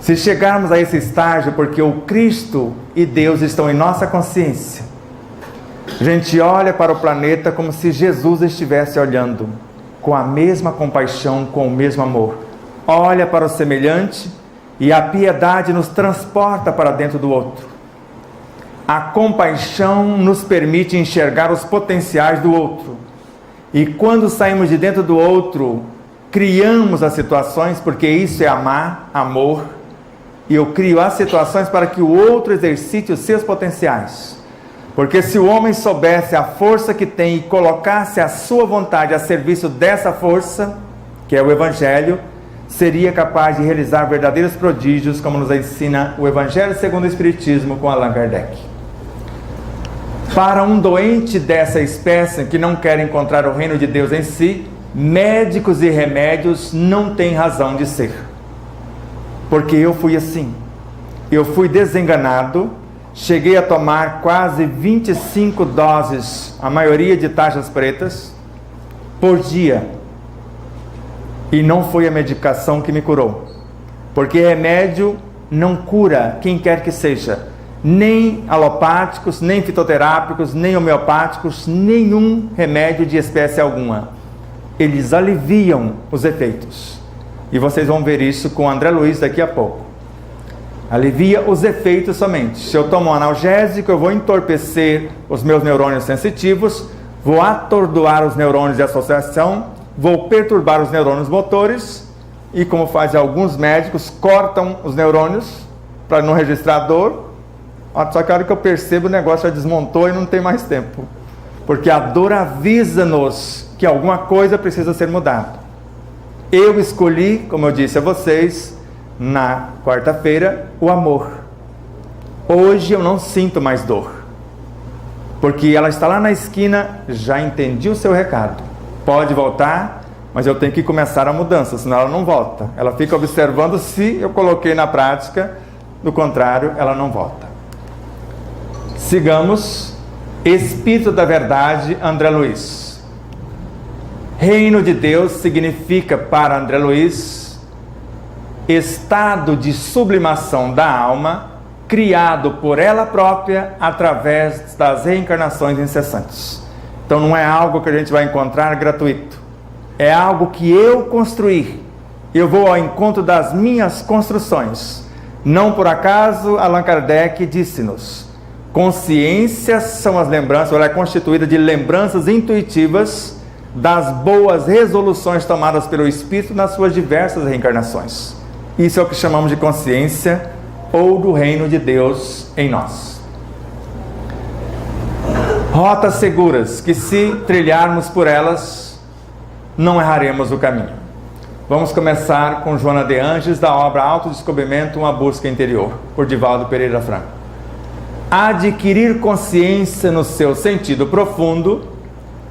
Se chegarmos a esse estágio, porque o Cristo e Deus estão em nossa consciência, a gente olha para o planeta como se Jesus estivesse olhando, com a mesma compaixão, com o mesmo amor. Olha para o semelhante e a piedade nos transporta para dentro do outro. A compaixão nos permite enxergar os potenciais do outro. E quando saímos de dentro do outro, criamos as situações, porque isso é amar, amor. E eu crio as situações para que o outro exercite os seus potenciais. Porque se o homem soubesse a força que tem e colocasse a sua vontade a serviço dessa força, que é o Evangelho, seria capaz de realizar verdadeiros prodígios, como nos ensina o Evangelho segundo o Espiritismo com Allan Kardec. Para um doente dessa espécie que não quer encontrar o reino de Deus em si, médicos e remédios não têm razão de ser. Porque eu fui assim. Eu fui desenganado, cheguei a tomar quase 25 doses, a maioria de taxas pretas, por dia. E não foi a medicação que me curou. Porque remédio não cura quem quer que seja. Nem alopáticos, nem fitoterápicos, nem homeopáticos, nenhum remédio de espécie alguma. Eles aliviam os efeitos. E vocês vão ver isso com o André Luiz daqui a pouco. Alivia os efeitos somente. Se eu tomo um analgésico, eu vou entorpecer os meus neurônios sensitivos, vou atordoar os neurônios de associação, vou perturbar os neurônios motores, e como fazem alguns médicos, cortam os neurônios para não registrar dor. Só que a hora que eu percebo, o negócio já desmontou e não tem mais tempo. Porque a dor avisa-nos que alguma coisa precisa ser mudada. Eu escolhi, como eu disse a vocês, na quarta-feira, o amor. Hoje eu não sinto mais dor. Porque ela está lá na esquina, já entendi o seu recado. Pode voltar, mas eu tenho que começar a mudança, senão ela não volta. Ela fica observando se eu coloquei na prática, do contrário, ela não volta. Sigamos. Espírito da Verdade, André Luiz. Reino de Deus significa para André Luiz estado de sublimação da alma criado por ela própria através das reencarnações incessantes. Então não é algo que a gente vai encontrar gratuito. É algo que eu construí. Eu vou ao encontro das minhas construções. Não por acaso Allan Kardec disse-nos: consciências são as lembranças, ela é constituída de lembranças intuitivas das boas resoluções tomadas pelo Espírito nas suas diversas reencarnações. Isso é o que chamamos de consciência ou do reino de Deus em nós. Rotas seguras que, se trilharmos por elas, não erraremos o caminho. Vamos começar com Joana de Ângeles, da obra Autodescobrimento, uma busca interior, por Divaldo Pereira Franco. Adquirir consciência no seu sentido profundo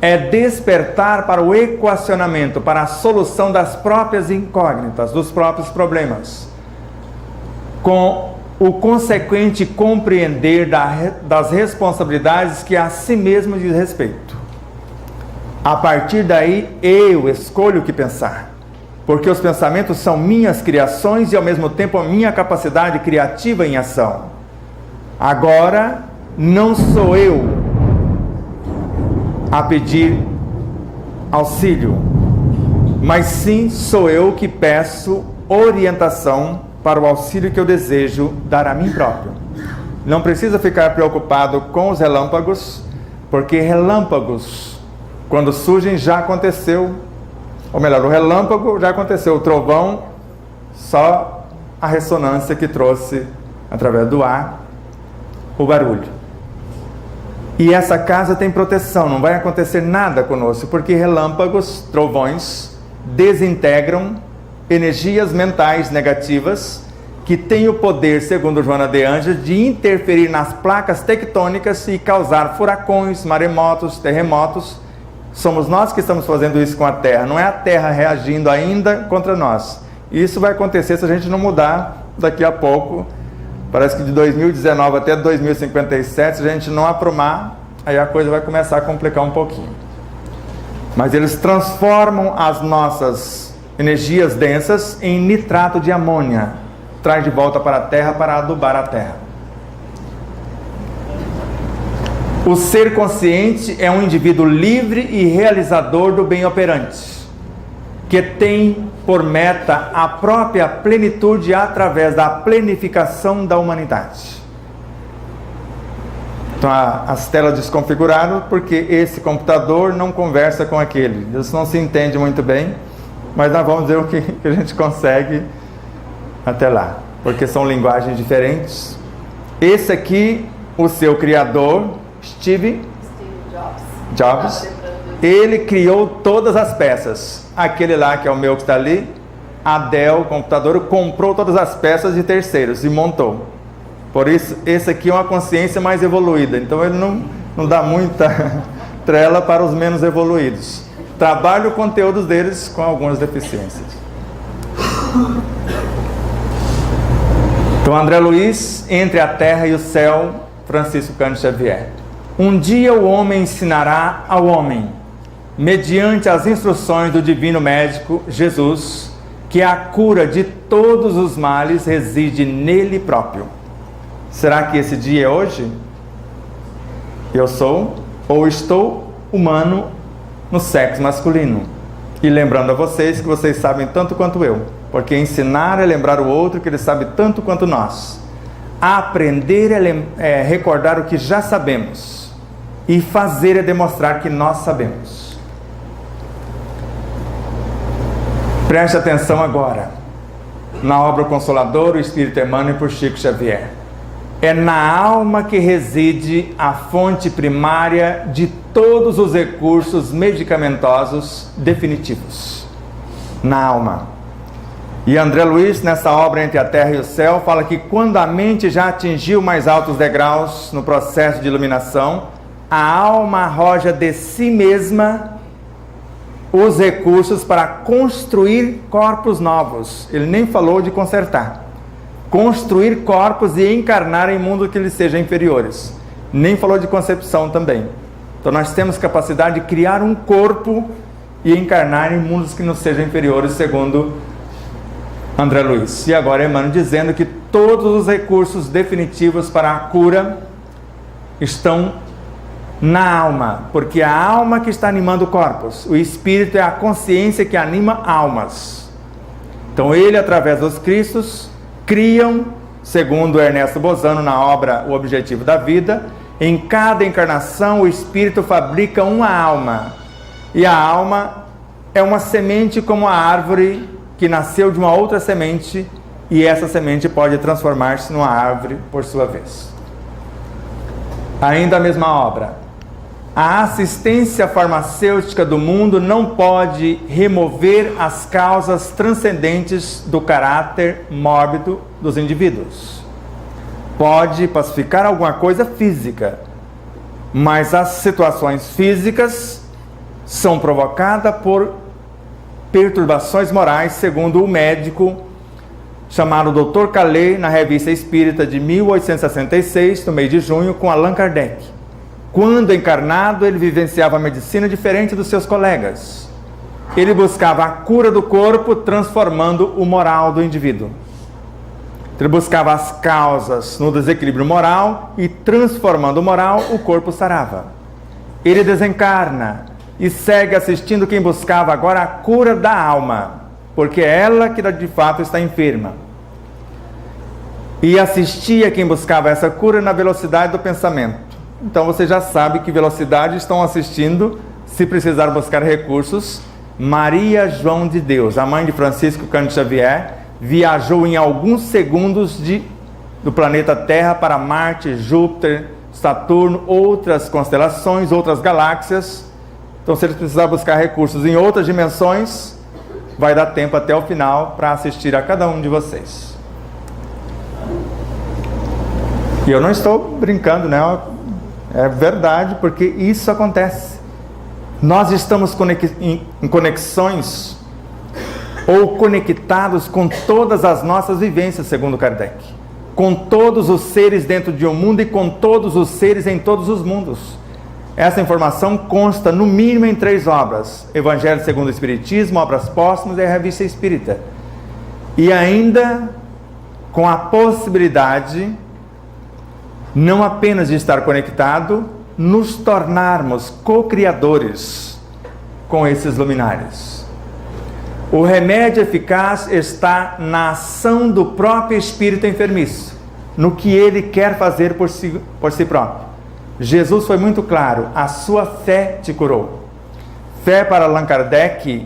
é despertar para o equacionamento, para a solução das próprias incógnitas, dos próprios problemas, com o consequente compreender das responsabilidades que a si mesmo diz respeito. A partir daí, eu escolho o que pensar, porque os pensamentos são minhas criações e ao mesmo tempo a minha capacidade criativa em ação. Agora, não sou eu a pedir auxílio, mas sim sou eu que peço orientação para o auxílio que eu desejo dar a mim próprio. Não precisa ficar preocupado com os relâmpagos, porque relâmpagos, quando surgem, já aconteceu. Ou melhor, o relâmpago já aconteceu, o trovão, só a ressonância que trouxe, através do ar, o barulho. E essa casa tem proteção, não vai acontecer nada conosco, porque relâmpagos, trovões, desintegram energias mentais negativas que têm o poder, segundo Joana de Ângeles, de interferir nas placas tectônicas e causar furacões, maremotos, terremotos, Somos nós que estamos fazendo isso com a Terra, não é a Terra reagindo ainda contra nós. Isso vai acontecer se a gente não mudar daqui a pouco. Parece que de 2019 até 2057, se a gente não aprumar, aí a coisa vai começar a complicar um pouquinho. Mas eles transformam as nossas energias densas em nitrato de amônia, traz de volta para a Terra para adubar a Terra. O ser consciente é um indivíduo livre e realizador do bem operante, que tem por meta a própria plenitude através da planificação da humanidade. Então as telas desconfiguraram porque esse computador não conversa com aquele. Eles não se entendem muito bem, mas nós vamos ver o que a gente consegue até lá, porque são linguagens diferentes. Esse aqui, o seu criador, Steve Jobs, ele criou todas as peças. Aquele lá, que é o meu que está ali, a Dell, o computador, comprou todas as peças de terceiros e montou. Por isso, esse aqui é uma consciência mais evoluída. Então ele não dá muita trela para os menos evoluídos. Trabalha o conteúdo deles com algumas deficiências. Então André Luiz, Entre a Terra e o Céu, Francisco Cândido Xavier. Um dia o homem ensinará ao homem, mediante as instruções do divino médico Jesus, que a cura de todos os males reside nele próprio. Será que esse dia é hoje? Eu sou ou estou humano no sexo masculino. E lembrando a vocês que vocês sabem tanto quanto eu, porque ensinar é lembrar o outro que ele sabe tanto quanto nós. Aprender é recordar o que já sabemos, e fazer é demonstrar que nós sabemos. Preste atenção agora na obra Consolador, o Espírito Emmanuel por Chico Xavier. É na alma que reside a fonte primária de todos os recursos medicamentosos definitivos. Na alma. E André Luiz, nessa obra Entre a Terra e o Céu, fala que quando a mente já atingiu mais altos degraus no processo de iluminação, a alma arroja de si mesma os recursos para construir corpos novos. Ele nem falou de consertar. Construir corpos e encarnar em mundos que lhes sejam inferiores. Nem falou de concepção também. Então nós temos capacidade de criar um corpo e encarnar em mundos que nos sejam inferiores, segundo André Luiz. E agora Emmanuel dizendo que todos os recursos definitivos para a cura estão na alma, porque é a alma que está animando corpos. O espírito é a consciência que anima almas. Então ele, através dos Cristos, criam, segundo Ernesto Bozano na obra O Objetivo da Vida, em cada encarnação o espírito fabrica uma alma. E a alma é uma semente como a árvore que nasceu de uma outra semente, e essa semente pode transformar-se numa árvore por sua vez. Ainda a mesma obra. A assistência farmacêutica do mundo não pode remover as causas transcendentes do caráter mórbido dos indivíduos. Pode pacificar alguma coisa física, mas as situações físicas são provocadas por perturbações morais, segundo o médico chamado Dr. Calais, na Revista Espírita de 1866, no mês de junho, com Allan Kardec. Quando encarnado, ele vivenciava a medicina diferente dos seus colegas. Ele buscava a cura do corpo, transformando o moral do indivíduo. Ele buscava as causas no desequilíbrio moral e, transformando o moral, o corpo sarava. Ele desencarna e segue assistindo quem buscava agora a cura da alma, porque é ela que de fato está enferma. E assistia quem buscava essa cura na velocidade do pensamento. Então você já sabe que velocidade estão assistindo, se precisar buscar recursos. Maria João de Deus, a mãe de Francisco Cândido Xavier, viajou em alguns segundos do planeta Terra para Marte, Júpiter, Saturno, outras constelações, outras galáxias. Então se eles precisar buscar recursos em outras dimensões, vai dar tempo até o final para assistir a cada um de vocês. E eu não estou brincando, né? É verdade, porque isso acontece. Nós estamos em conexões ou conectados com todas as nossas vivências, segundo Kardec. Com todos os seres dentro de um mundo e com todos os seres em todos os mundos. Essa informação consta no mínimo em 3 obras: Evangelho segundo o Espiritismo, Obras Póstumas e a Revista Espírita. E ainda com a possibilidade, não apenas de estar conectado, nos tornarmos co-criadores com esses luminares. O remédio eficaz está na ação do próprio espírito enfermiço, no que ele quer fazer por si próprio. Jesus foi muito claro: a sua fé te curou. Fé para Allan Kardec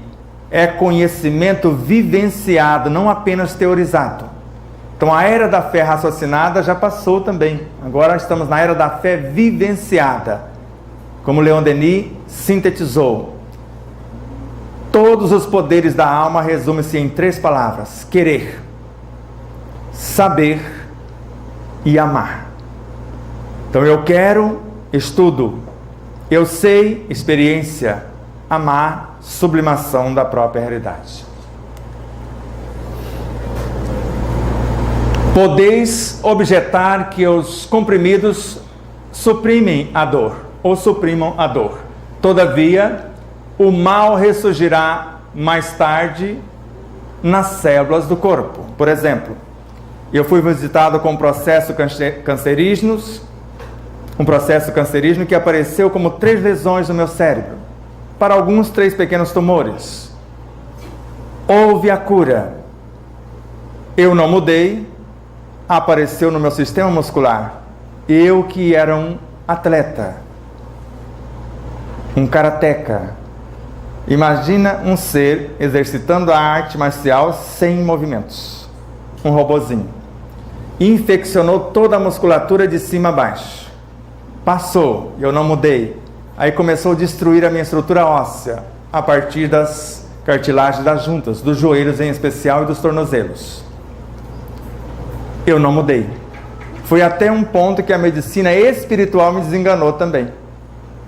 é conhecimento vivenciado, não apenas teorizado. Então a era da fé raciocinada já passou também. Agora estamos na era da fé vivenciada. Como Leon Denis sintetizou: todos os poderes da alma resumem-se em 3 palavras: querer, saber e amar. Então eu quero, estudo; eu sei, experiência; amar, sublimação da própria realidade. Podeis objetar que os comprimidos suprimem a dor, ou suprimam a dor. Todavia, o mal ressurgirá mais tarde nas células do corpo. Por exemplo, eu fui visitado com um processo cancerígeno que apareceu como 3 lesões no meu cérebro. Para alguns, 3 pequenos tumores. Houve a cura. Eu não mudei. Apareceu no meu sistema muscular. Eu que era um atleta, um karateca. Imagina um ser exercitando a arte marcial sem movimentos. Um robozinho. Infeccionou toda a musculatura de cima a baixo. Passou, eu não mudei. Aí começou a destruir a minha estrutura óssea, a partir das cartilagens das juntas, dos joelhos em especial e dos tornozelos. Eu não mudei. Foi até um ponto que a medicina espiritual me desenganou também.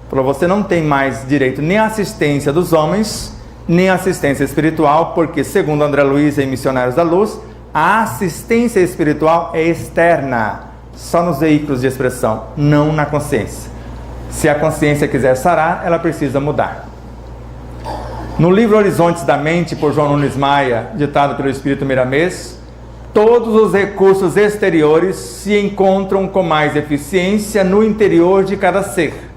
Falou: você não tem mais direito nem à assistência dos homens, nem à assistência espiritual, porque, segundo André Luiz em Missionários da Luz, a assistência espiritual é externa, só nos veículos de expressão, não na consciência. Se a consciência quiser sarar, ela precisa mudar. No livro Horizontes da Mente, por João Nunes Maia, ditado pelo Espírito Miramês, todos os recursos exteriores se encontram com mais eficiência no interior de cada ser,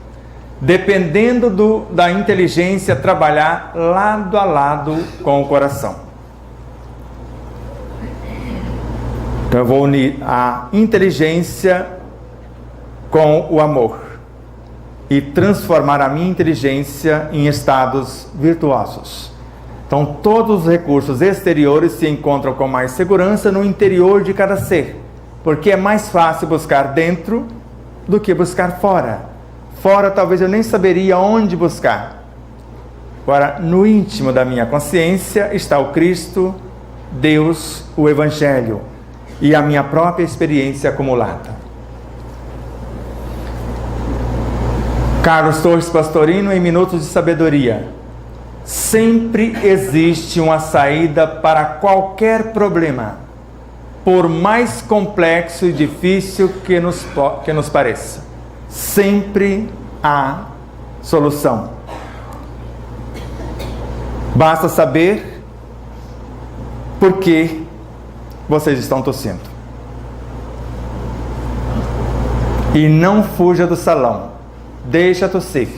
dependendo da inteligência trabalhar lado a lado com o coração. Então eu vou unir a inteligência com o amor e transformar a minha inteligência em estados virtuosos. Então todos os recursos exteriores se encontram com mais segurança no interior de cada ser, porque é mais fácil buscar dentro do que buscar fora. Fora talvez eu nem saberia onde buscar. Agora, no íntimo da minha consciência está o Cristo, Deus, o Evangelho e a minha própria experiência acumulada. Carlos Torres Pastorino, em Minutos de Sabedoria: sempre existe uma saída para qualquer problema, por mais complexo e difícil que nos pareça. Sempre há solução. Basta saber por que vocês estão tossindo. E não fuja do salão. Deixa tossir.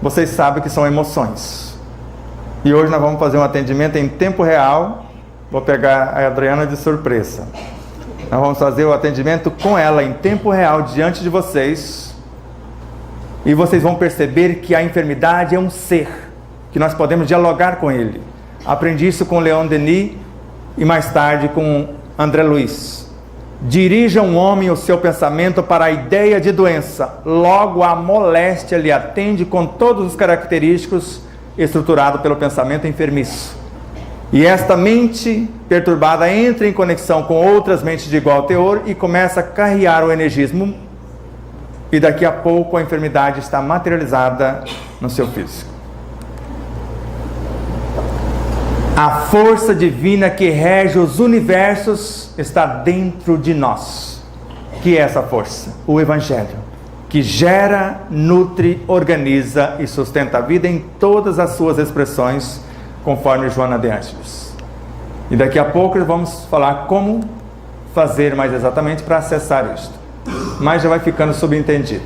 Vocês sabem que são emoções. E hoje nós vamos fazer um atendimento em tempo real. Vou pegar a Adriana de surpresa. Nós vamos fazer o atendimento com ela em tempo real diante de vocês. E vocês vão perceber que a enfermidade é um ser, que nós podemos dialogar com ele. Aprendi isso com Leon Denis e mais tarde com André Luiz. Dirija um homem o seu pensamento para a ideia de doença, logo a moléstia lhe atende com todos os característicos estruturado pelo pensamento enfermiço. E esta mente perturbada entra em conexão com outras mentes de igual teor e começa a carrear o energismo, e daqui a pouco a enfermidade está materializada no seu físico. A força divina que rege os universos está dentro de nós. Que é essa força? O Evangelho, que gera, nutre, organiza e sustenta a vida em todas as suas expressões, conforme Joana de Ângeles. E daqui a pouco vamos falar como fazer mais exatamente para acessar isto. Mas já vai ficando subentendido.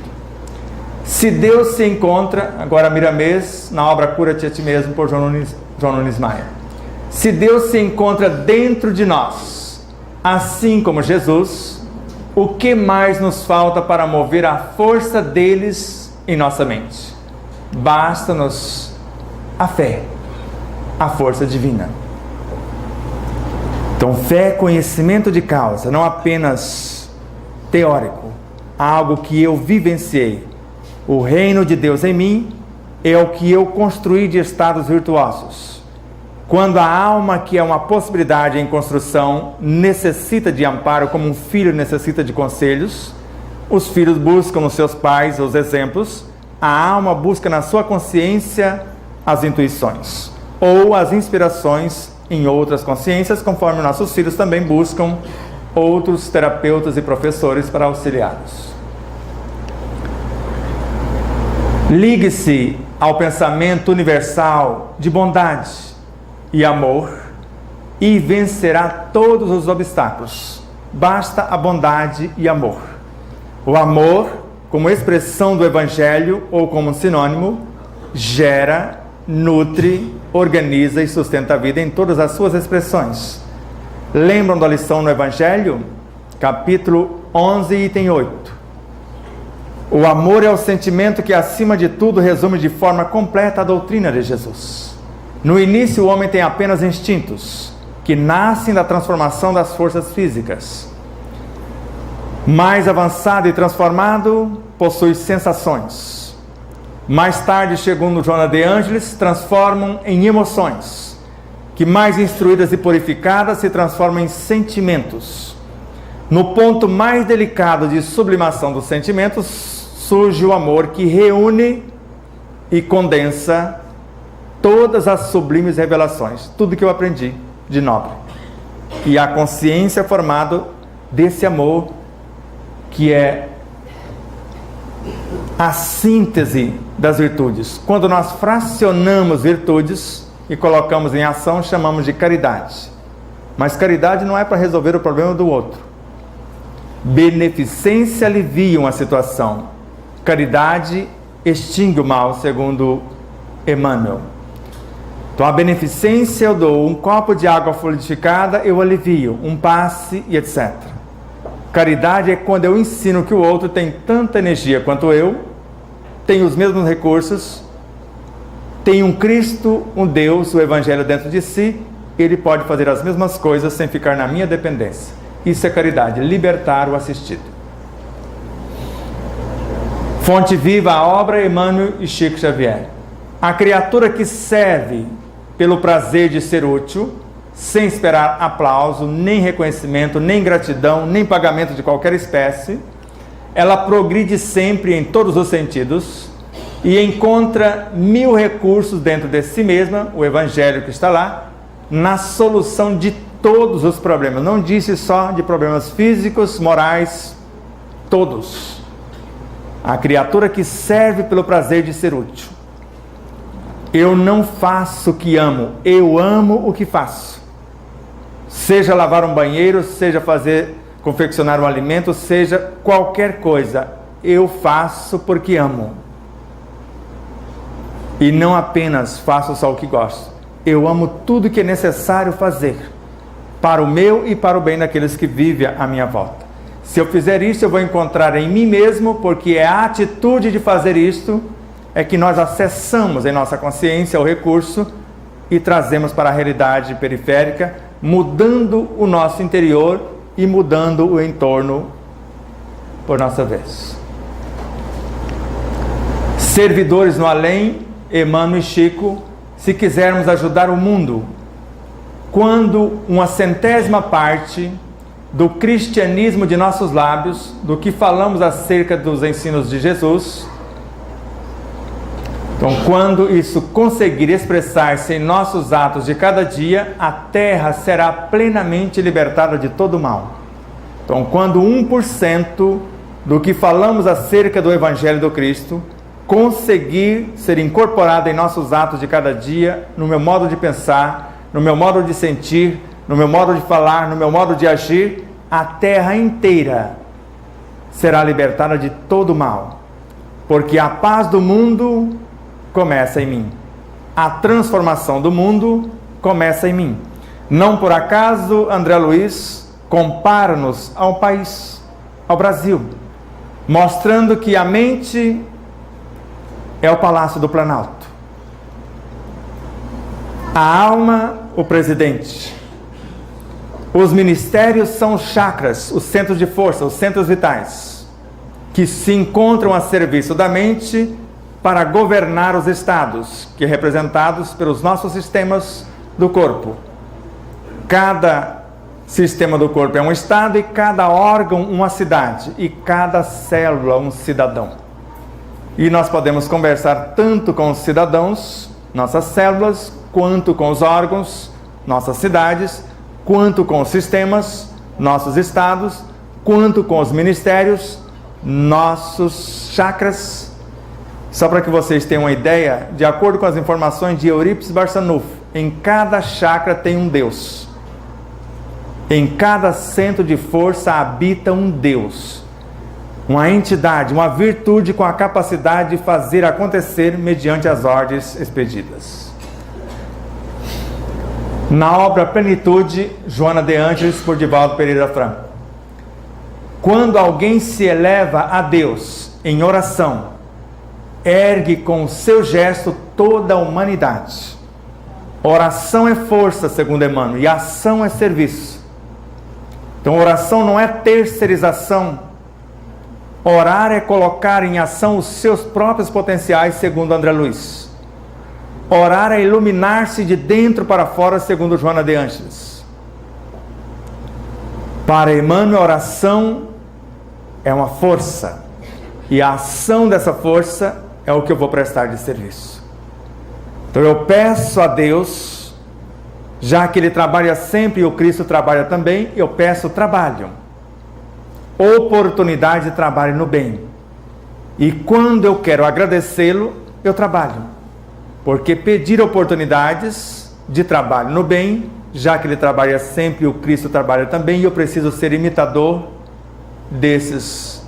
Se Deus se encontra, agora Miramês, na obra Cura-te a ti mesmo, por João Nunes Maia. Se Deus se encontra dentro de nós, assim como Jesus, o que mais nos falta para mover a força deles em nossa mente? Basta-nos a fé, a força divina. Então, fé é conhecimento de causa, não apenas teórico, algo que eu vivenciei. O reino de Deus em mim é o que eu construí de estados virtuosos. Quando a alma, que é uma possibilidade em construção, necessita de amparo, como um filho necessita de conselhos, os filhos buscam nos seus pais os exemplos, a alma busca na sua consciência as intuições, ou as inspirações em outras consciências, conforme nossos filhos também buscam outros terapeutas e professores para auxiliá-los. Ligue-se ao pensamento universal de bondade e amor e vencerá todos os obstáculos. Basta a bondade e amor. O amor, como expressão do Evangelho ou como sinônimo, gera, nutre, organiza e sustenta a vida em todas as suas expressões. Lembram da lição no Evangelho? Capítulo 11, item 8. O amor é o sentimento que, acima de tudo, resume de forma completa a doutrina de Jesus. No início, o homem tem apenas instintos, que nascem da transformação das forças físicas. Mais avançado e transformado, possui sensações. Mais tarde, segundo Joana de Ângeles, transformam em emoções, que mais instruídas e purificadas se transformam em sentimentos. No ponto mais delicado de sublimação dos sentimentos, surge o amor, que reúne e condensa todas as sublimes revelações, tudo que eu aprendi de nobre. E a consciência formada desse amor, que é a síntese das virtudes. Quando nós fracionamos virtudes e colocamos em ação, chamamos de caridade. Mas caridade não é para resolver o problema do outro. Beneficência alivia uma situação. Caridade extingue o mal, segundo Emmanuel. Então, a beneficência eu dou um copo de água fluidificada, eu alivio, um passe e etc. Caridade é quando eu ensino que o outro tem tanta energia quanto eu, tem os mesmos recursos, tem um Cristo, um Deus, o Evangelho dentro de si, ele pode fazer as mesmas coisas sem ficar na minha dependência. Isso é caridade, libertar o assistido. Fonte viva a obra, Emmanuel e Chico Xavier. A criatura que serve pelo prazer de ser útil, sem esperar aplauso, nem reconhecimento, nem gratidão, nem pagamento de qualquer espécie, ela progride sempre em todos os sentidos e encontra 1000 recursos dentro de si mesma, o Evangelho que está lá, na solução de todos os problemas. Não disse só de problemas físicos, morais, todos. A criatura que serve pelo prazer de ser útil. Eu não faço o que amo, eu amo o que faço. Seja lavar um banheiro, seja confeccionar um alimento, seja qualquer coisa, eu faço porque amo. E não apenas faço só o que gosto. Eu amo tudo que é necessário fazer, para o meu e para o bem daqueles que vivem à minha volta. Se eu fizer isso, eu vou encontrar em mim mesmo, porque é a atitude de fazer isto é que nós acessamos em nossa consciência o recurso e trazemos para a realidade periférica, mudando o nosso interior e mudando o entorno por nossa vez. Servidores no além, Emmanuel e Chico, se quisermos ajudar o mundo, quando uma 100ª parte do cristianismo de nossos lábios, do que falamos acerca dos ensinos de Jesus, Então, quando isso conseguir expressar-se em nossos atos de cada dia, a terra será plenamente libertada de todo mal. Então, quando 1% do que falamos acerca do Evangelho do Cristo conseguir ser incorporado em nossos atos de cada dia, no meu modo de pensar, no meu modo de sentir, no meu modo de falar, no meu modo de agir, a terra inteira será libertada de todo mal. Porque a paz do mundo começa em mim. A transformação do mundo começa em mim. Não por acaso, André Luiz compara-nos ao país, ao Brasil, mostrando que a mente é o Palácio do Planalto, a alma, o presidente, os ministérios são os chakras, os centros de força, os centros vitais, que se encontram a serviço da mente para governar os estados, que é representados pelos nossos sistemas do corpo. Cada sistema do corpo é um estado, e cada órgão uma cidade, e cada célula um cidadão. E nós podemos conversar tanto com os cidadãos, nossas células, quanto com os órgãos, nossas cidades, quanto com os sistemas, nossos estados, quanto com os ministérios, nossos chakras. Só para que vocês tenham uma ideia, de acordo com as informações de Eurípides Barçanufo, em cada chakra tem um Deus. Em cada centro de força habita um Deus, uma entidade, uma virtude com a capacidade de fazer acontecer mediante as ordens expedidas. Na obra Plenitude, Joana de Ângeles, por Divaldo Pereira Franco. Quando alguém se eleva a Deus em oração, ergue com o seu gesto toda a humanidade. Oração é força, segundo Emmanuel, e ação é serviço. Então, oração não é terceirização. Orar é colocar em ação os seus próprios potenciais, segundo André Luiz. Orar é iluminar-se de dentro para fora, segundo Joana de Ângeles. Para Emmanuel, a oração é uma força, e a ação dessa força é o que eu vou prestar de serviço. Então eu peço a Deus, já que Ele trabalha sempre e o Cristo trabalha também, eu peço trabalho, oportunidade de trabalho no bem. E quando eu quero agradecê-lo, eu trabalho. Porque pedir oportunidades de trabalho no bem, já que Ele trabalha sempre e o Cristo trabalha também, eu preciso ser imitador desses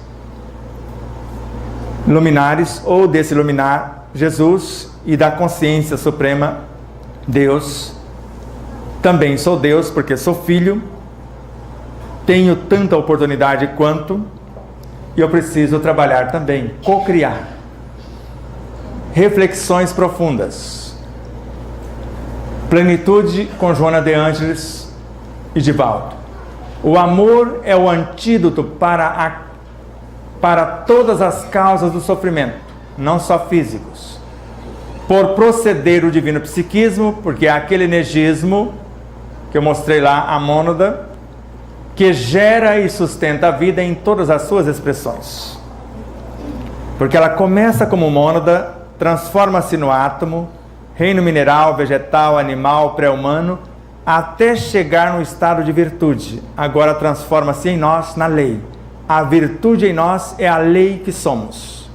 luminares, ou desse luminar Jesus e da consciência suprema Deus. Também sou Deus porque sou filho, tenho tanta oportunidade quanto, e eu preciso trabalhar também, co-criar. Reflexões profundas. Plenitude com Joana de Ângeles e Divaldo. O amor é o antídoto para todas as causas do sofrimento, não só físicos. Por proceder o divino psiquismo, porque é aquele energismo que eu mostrei lá, a mônada, que gera e sustenta a vida em todas as suas expressões. Porque ela começa como mônada, transforma-se no átomo, reino mineral, vegetal, animal, pré-humano, até chegar no estado de virtude. Agora transforma-se em nós na lei. A virtude em nós é a lei que somos.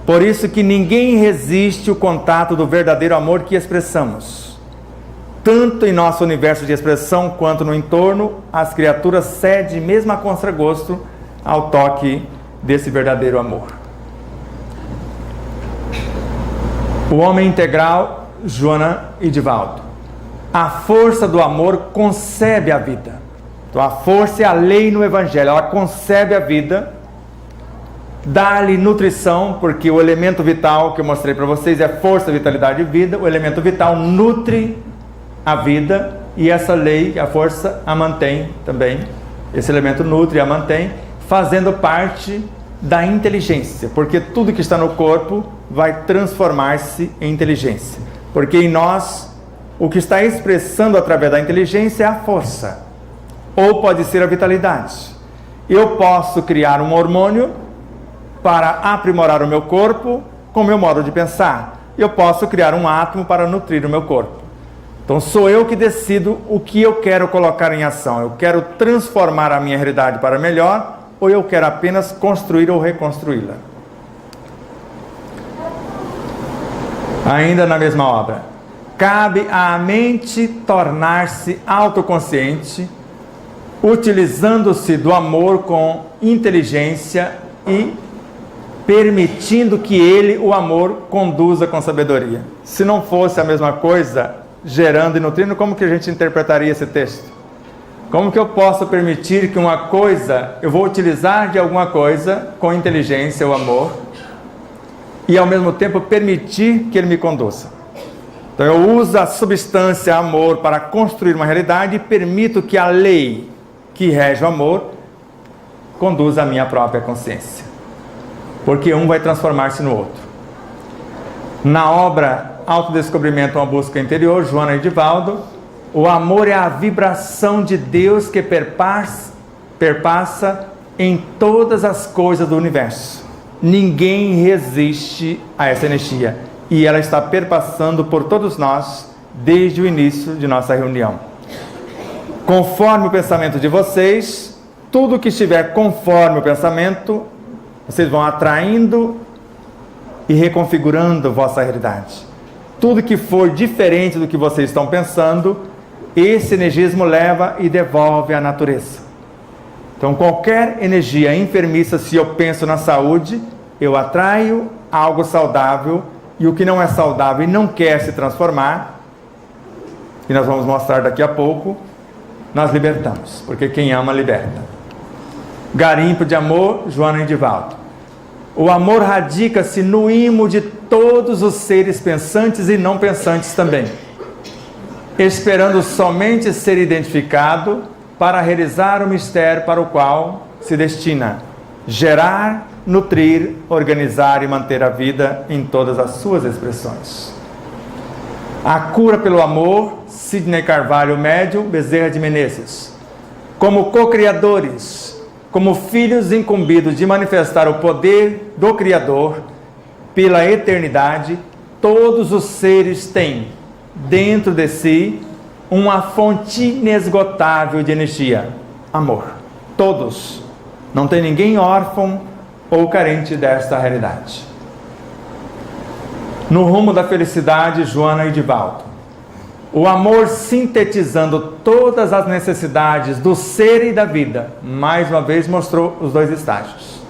Por isso que ninguém resiste o contato do verdadeiro amor que expressamos. Tanto em nosso universo de expressão quanto no entorno, as criaturas cedem mesmo a contragosto ao toque desse verdadeiro amor. O homem integral, Joana e Divaldo. A força do amor concebe a vida. Então a força é a lei no Evangelho, ela concebe a vida, dá-lhe nutrição, porque o elemento vital que eu mostrei para vocês é força, vitalidade e vida. O elemento vital nutre a vida, e essa lei, a força, a mantém também. Esse elemento nutre e a mantém, fazendo parte da inteligência, porque tudo que está no corpo vai transformar-se em inteligência, porque em nós o que está expressando através da inteligência é a força, ou pode ser a vitalidade. Eu posso criar um hormônio para aprimorar o meu corpo, com o meu modo de pensar. Eu posso criar um átomo para nutrir o meu corpo. Então sou eu que decido o que eu quero colocar em ação. Eu quero transformar a minha realidade para melhor, ou eu quero apenas construir ou reconstruí-la. Ainda na mesma obra. Cabe à mente tornar-se autoconsciente, utilizando-se do amor com inteligência e permitindo que ele, o amor, conduza com sabedoria. Se não fosse a mesma coisa, gerando e nutrindo, como que a gente interpretaria esse texto? Como que eu posso permitir que uma coisa, eu vou utilizar de alguma coisa com inteligência, o amor, e ao mesmo tempo permitir que ele me conduza? Então eu uso a substância amor para construir uma realidade e permito que a lei que rege o amor conduza a minha própria consciência. Porque um vai transformar-se no outro. Na obra Autodescobrimento, uma busca interior, Joana e Divaldo, o amor é a vibração de Deus que perpassa em todas as coisas do universo. Ninguém resiste a essa energia. E ela está perpassando por todos nós desde o início de nossa reunião. Conforme o pensamento de vocês, tudo que estiver conforme o pensamento, vocês vão atraindo e reconfigurando vossa realidade. Tudo que for diferente do que vocês estão pensando, esse energismo leva e devolve à natureza. Então qualquer energia enfermiça, se eu penso na saúde, eu atraio algo saudável, e o que não é saudável e não quer se transformar, e nós vamos mostrar daqui a pouco, nós libertamos, porque quem ama liberta. Garimpo de amor, Joana e Divaldo. O amor radica-se no imo de todos os seres pensantes e não pensantes também, esperando somente ser identificado para realizar o mistério para o qual se destina: gerar, nutrir, organizar e manter a vida em todas as suas expressões. A cura pelo amor, Sidney Carvalho, médium, Bezerra de Menezes. Como co-criadores, como filhos incumbidos de manifestar o poder do Criador pela eternidade, todos os seres têm dentro de si uma fonte inesgotável de energia, amor. Todos. Não tem ninguém órfão ou carente desta realidade. No rumo da felicidade, Joana e Divaldo. O amor sintetizando todas as necessidades do ser e da vida, mais uma vez mostrou os dois estágios.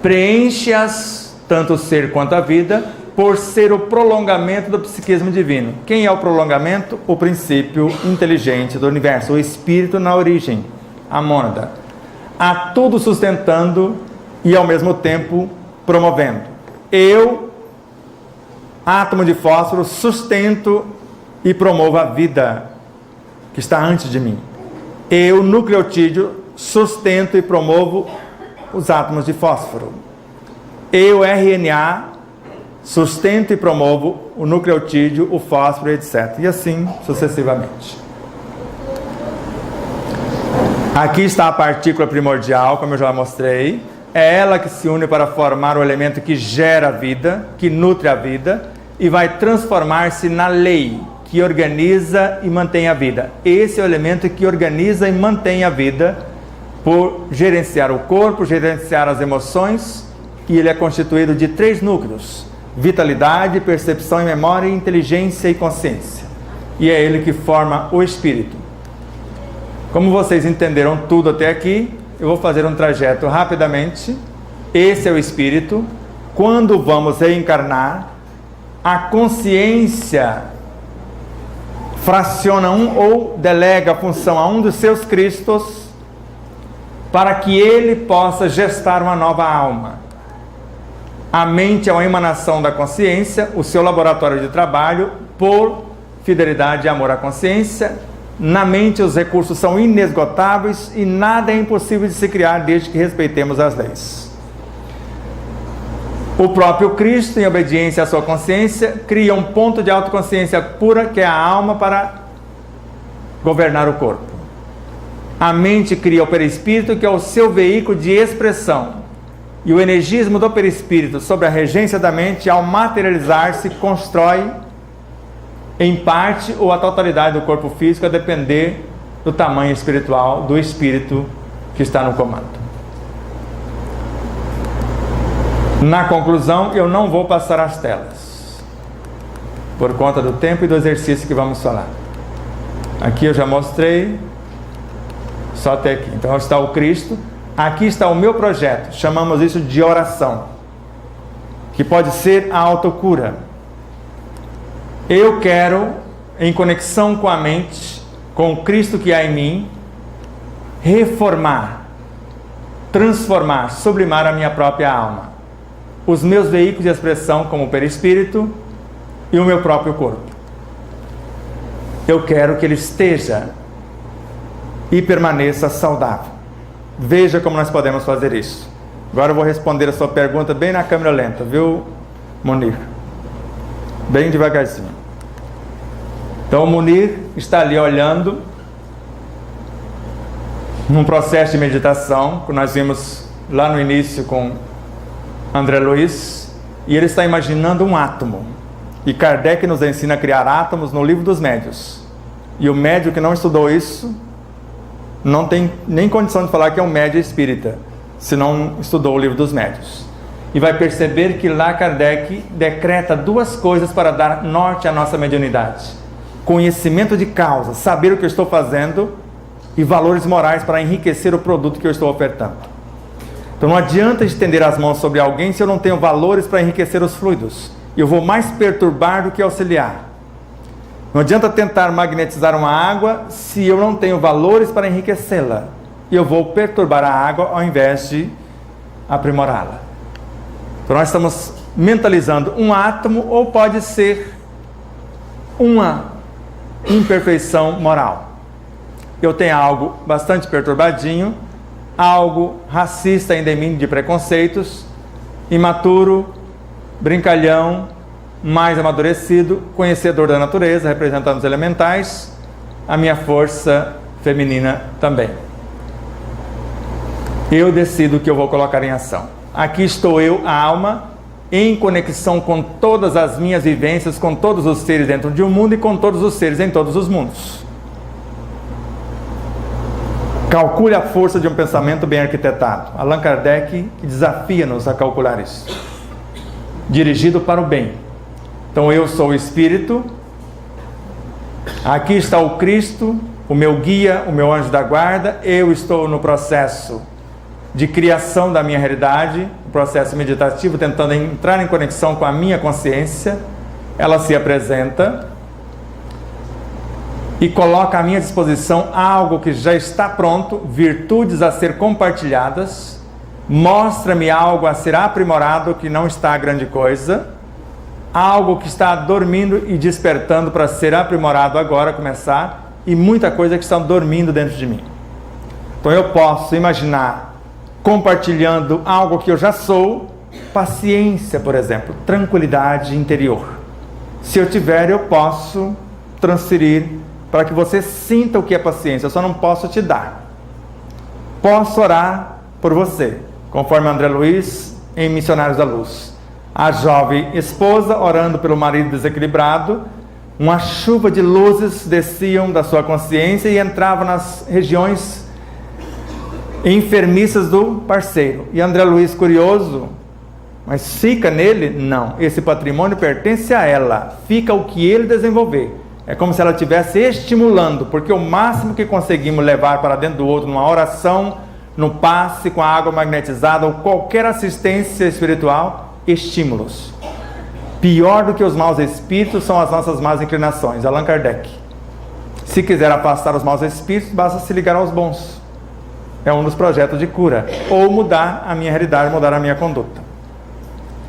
Preenche-as, tanto o ser quanto a vida, por ser o prolongamento do psiquismo divino. Quem é o prolongamento? O princípio inteligente do universo, o espírito na origem, a mônada. A tudo sustentando e ao mesmo tempo promovendo. Eu, átomo de fósforo, sustento e promovo a vida que está antes de mim. Eu, nucleotídeo, sustento e promovo os átomos de fósforo. Eu, RNA, sustento e promovo o nucleotídeo, o fósforo, etc. E assim sucessivamente. Aqui está a partícula primordial, como eu já mostrei. É ela que se une para formar o elemento que gera a vida, que nutre a vida, e vai transformar-se na lei que organiza e mantém a vida. Esse é o elemento que organiza e mantém a vida por gerenciar o corpo, gerenciar as emoções, e ele é constituído de 3 núcleos: vitalidade, percepção e memória, inteligência e consciência. E é ele que forma o espírito. Como vocês entenderam tudo até aqui, eu vou fazer um trajeto rapidamente. Esse é o espírito. Quando vamos reencarnar, a consciência fraciona ou delega a função a um dos seus cristos para que ele possa gestar uma nova alma. A mente é uma emanação da consciência, o seu laboratório de trabalho, por fidelidade e amor à consciência. Na mente os recursos são inesgotáveis e nada é impossível de se criar desde que respeitemos as leis. O próprio Cristo, em obediência à sua consciência, cria um ponto de autoconsciência pura, que é a alma, para governar o corpo. A mente cria o perispírito, que é o seu veículo de expressão. E o energismo do perispírito sobre a regência da mente, ao materializar-se, constrói em parte ou a totalidade do corpo físico, a depender do tamanho espiritual do espírito que está no comando. Na conclusão, eu não vou passar as telas, por conta do tempo e do exercício que vamos falar. Aqui eu já mostrei, só até aqui. Então está o Cristo. Aqui está o meu projeto, chamamos isso de oração, que pode ser a autocura. Eu quero, em conexão com a mente, com o Cristo que há em mim, reformar, transformar, sublimar a minha própria alma, os meus veículos de expressão como o perispírito e o meu próprio corpo. Eu quero que ele esteja e permaneça saudável. Veja como nós podemos fazer isso. Agora eu vou responder a sua pergunta bem na câmera lenta, viu, Munir? Bem devagarzinho. Então o Munir está ali olhando num processo de meditação que nós vimos lá no início com André Luiz, e ele está imaginando um átomo. E Kardec nos ensina a criar átomos no Livro dos Médios. E o médio que não estudou isso não tem nem condição de falar que é um médio espírita, se não estudou o Livro dos Médios. E vai perceber que lá Kardec decreta duas coisas para dar norte à nossa mediunidade: conhecimento de causa, saber o que eu estou fazendo, e valores morais para enriquecer o produto que eu estou ofertando. Então não adianta estender as mãos sobre alguém se eu não tenho valores para enriquecer os fluidos. Eu vou mais perturbar do que auxiliar. Não adianta tentar magnetizar uma água se eu não tenho valores para enriquecê-la. E eu vou perturbar a água ao invés de aprimorá-la. Então nós estamos mentalizando um átomo, ou pode ser uma imperfeição moral. Eu tenho algo bastante perturbadinho, algo racista ainda em mim, de preconceitos, imaturo, brincalhão, mais amadurecido, conhecedor da natureza, representando os elementais, a minha força feminina também. Eu decido o que eu vou colocar em ação. Aqui estou eu, a alma, em conexão com todas as minhas vivências, com todos os seres dentro de um mundo e com todos os seres em todos os mundos. Calcule a força de um pensamento bem arquitetado. Allan Kardec desafia-nos a calcular isso. Dirigido para o bem. Então eu sou o Espírito, aqui está o Cristo, o meu guia, o meu anjo da guarda. Eu estou no processo de criação da minha realidade, o processo meditativo, tentando entrar em conexão com a minha consciência. Ela se apresenta e coloca à minha disposição algo que já está pronto, virtudes a ser compartilhadas. Mostra-me algo a ser aprimorado que não está grande coisa, algo que está dormindo e despertando para ser aprimorado agora, começar, e muita coisa que está dormindo dentro de mim. Então eu posso imaginar compartilhando algo que eu já sou, paciência, por exemplo, tranquilidade interior. Se eu tiver, eu posso transferir para que você sinta o que é paciência. Eu só não posso te dar. Posso orar por você, conforme André Luiz em Missionários da Luz. A jovem esposa orando pelo marido desequilibrado, uma chuva de luzes desciam da sua consciência e entravam nas regiões enfermiças do parceiro. E André Luiz, curioso, mas fica nele? Não, esse patrimônio pertence a ela, fica o que ele desenvolver. É como se ela estivesse estimulando, porque o máximo que conseguimos levar para dentro do outro, numa oração, no passe com a água magnetizada ou qualquer assistência espiritual, estímulos. Pior do que os maus espíritos são as nossas más inclinações. Allan Kardec. Se quiser afastar os maus espíritos, basta se ligar aos bons. É um dos projetos de cura. Ou mudar a minha realidade, mudar a minha conduta.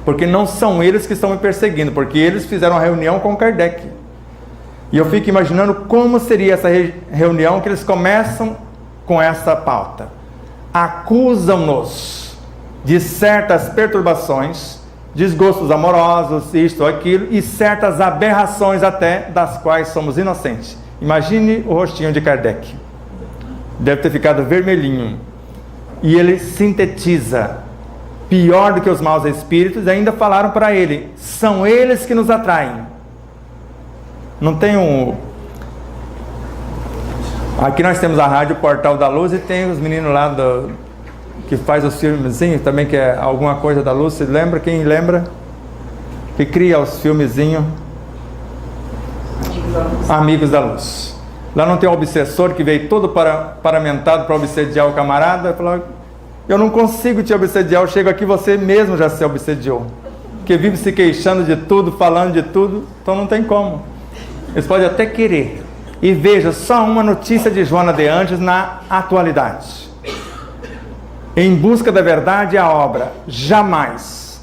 Porque não são eles que estão me perseguindo, porque eles fizeram uma reunião com Kardec. E eu fico imaginando como seria essa reunião, que eles começam com essa pauta. Acusam-nos de certas perturbações, desgostos amorosos, isto ou aquilo, e certas aberrações até, das quais somos inocentes. Imagine o rostinho de Kardec. Deve ter ficado vermelhinho. E ele sintetiza pior do que os maus espíritos, ainda falaram para ele: são eles que nos atraem. Não tem um... Aqui nós temos a rádio Portal da Luz e tem os meninos lá que faz os filmezinhos também, que é alguma coisa da luz. Você lembra? Quem lembra? Que cria os filmezinhos. Amigos da Luz. Lá não tem um obsessor que veio todo paramentado para obsediar o camarada e falou: eu não consigo te obsediar, eu chego aqui, você mesmo já se obsediou, porque vive se queixando de tudo, falando de tudo, então não tem como. Eles podem até querer. E veja, só uma notícia de Joana de Anjos na atualidade. Em busca da verdade, a obra jamais,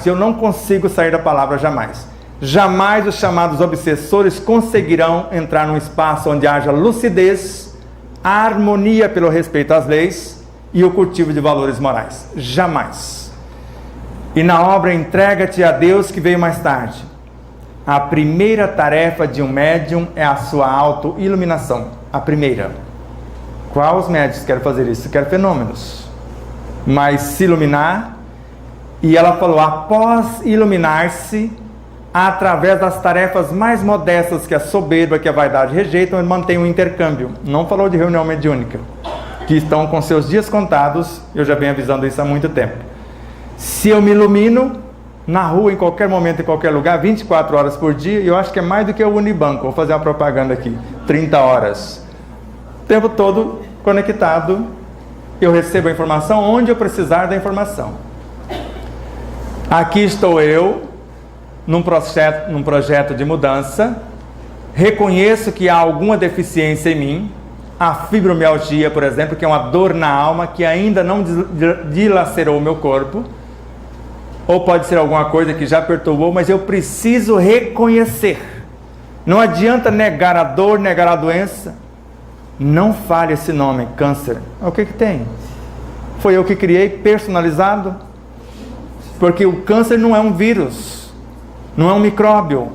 eu não consigo sair da palavra jamais. Jamais os chamados obsessores conseguirão entrar num espaço onde haja lucidez, a harmonia pelo respeito às leis e o cultivo de valores morais. Jamais. E na obra Entrega-te a Deus, que veio mais tarde, a primeira tarefa de um médium é a sua auto-iluminação. A primeira. Qual os médios querem fazer isso? Querem fenômenos. Mas se iluminar, e ela falou, após iluminar-se, através das tarefas mais modestas que a soberba, que a vaidade rejeitam, ele mantém um intercâmbio. Não falou de reunião mediúnica, que estão com seus dias contados. Eu já venho avisando isso há muito tempo. Se eu me ilumino, na rua, em qualquer momento, em qualquer lugar, 24 horas por dia, e eu acho que é mais do que o Unibanco, vou fazer uma propaganda aqui, 30 horas. O tempo todo conectado, eu recebo a informação onde eu precisar da informação. Aqui estou eu, num projeto de mudança, reconheço que há alguma deficiência em mim, a fibromialgia, por exemplo, que é uma dor na alma que ainda não dilacerou o meu corpo, ou pode ser alguma coisa que já perturbou, mas eu preciso reconhecer. Não adianta negar a dor, negar a doença. Não fale esse nome, câncer. O que tem? Foi eu que criei, personalizado. Porque o câncer não é um vírus, não é um micróbio.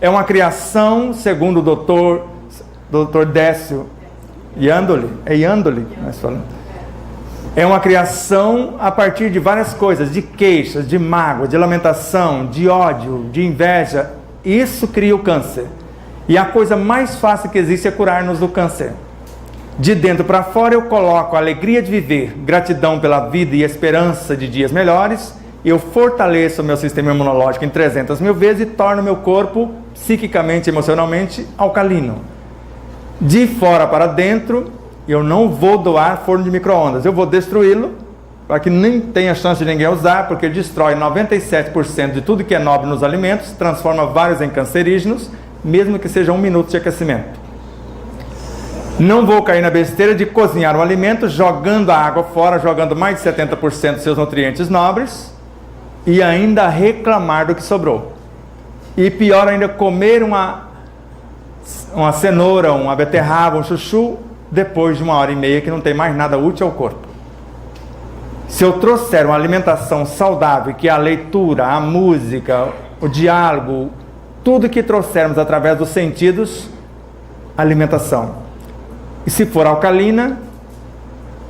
É uma criação, segundo o doutor Décio Iandoli, nós falamos. É uma criação a partir de várias coisas, de queixas, de mágoa, de lamentação, de ódio, de inveja. Isso cria o câncer. E a coisa mais fácil que existe é curar-nos do câncer. De dentro para fora eu coloco a alegria de viver, gratidão pela vida e esperança de dias melhores. Eu fortaleço o meu sistema imunológico em 300 mil vezes e torno o meu corpo, psiquicamente e emocionalmente, alcalino. De fora para dentro, eu não vou doar forno de micro-ondas, eu vou destruí-lo, para que nem tenha chance de ninguém usar, porque destrói 97% de tudo que é nobre nos alimentos, transforma vários em cancerígenos, mesmo que seja 1 minuto de aquecimento. Não vou cair na besteira de cozinhar um alimento, jogando a água fora, jogando mais de 70% dos seus nutrientes nobres, e ainda reclamar do que sobrou. E pior ainda, comer uma cenoura, uma beterraba, um chuchu, depois de 1h30 que não tem mais nada útil ao corpo. Se eu trouxer uma alimentação saudável, que é a leitura, a música, o diálogo, tudo que trouxermos através dos sentidos, alimentação. E se for alcalina,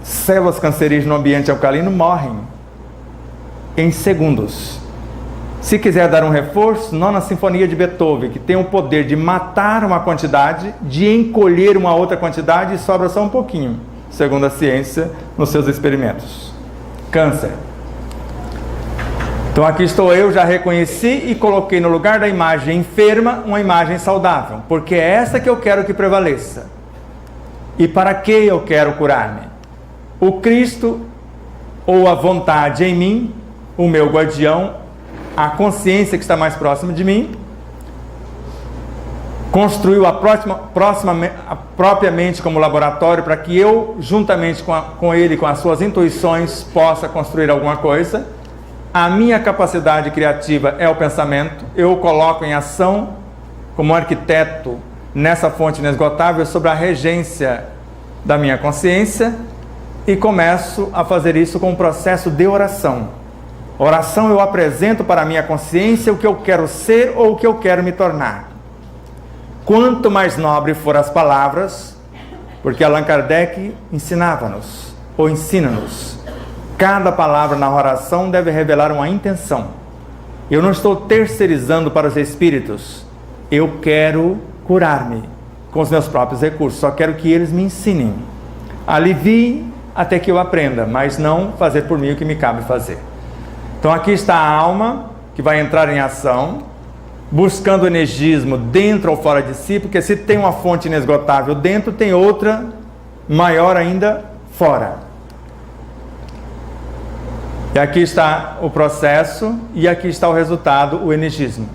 células cancerígenas no ambiente alcalino morrem em segundos. Se quiser dar um reforço, Nona Sinfonia de Beethoven, que tem o poder de matar uma quantidade, de encolher uma outra quantidade e sobra só um pouquinho, segundo a ciência, nos seus experimentos. Câncer. Então aqui estou eu, já reconheci e coloquei no lugar da imagem enferma, uma imagem saudável, porque é essa que eu quero que prevaleça. E para que eu quero curar-me? O Cristo, ou a vontade em mim, o meu guardião, a consciência que está mais próxima de mim, construiu propriamente como laboratório para que eu, juntamente com ele, com as suas intuições, possa construir alguma coisa. A minha capacidade criativa é o pensamento. Eu o coloco em ação como arquiteto nessa fonte inesgotável sobre a regência da minha consciência e começo a fazer isso com um processo de oração. Oração, eu apresento para a minha consciência o que eu quero ser ou o que eu quero me tornar. Quanto mais nobre for as palavras, porque Allan Kardec ensinava-nos, ou ensina-nos, Cada palavra na oração deve revelar uma intenção. Eu não estou terceirizando para os espíritos. Eu quero curar-me com os meus próprios recursos. Só quero que eles me ensinem. Alivie até que eu aprenda, mas não fazer por mim o que me cabe fazer. Então aqui está a alma que vai entrar em ação, buscando o energismo dentro ou fora de si, porque se tem uma fonte inesgotável dentro, tem outra maior ainda fora. E aqui está o processo e aqui está o resultado, o energismo.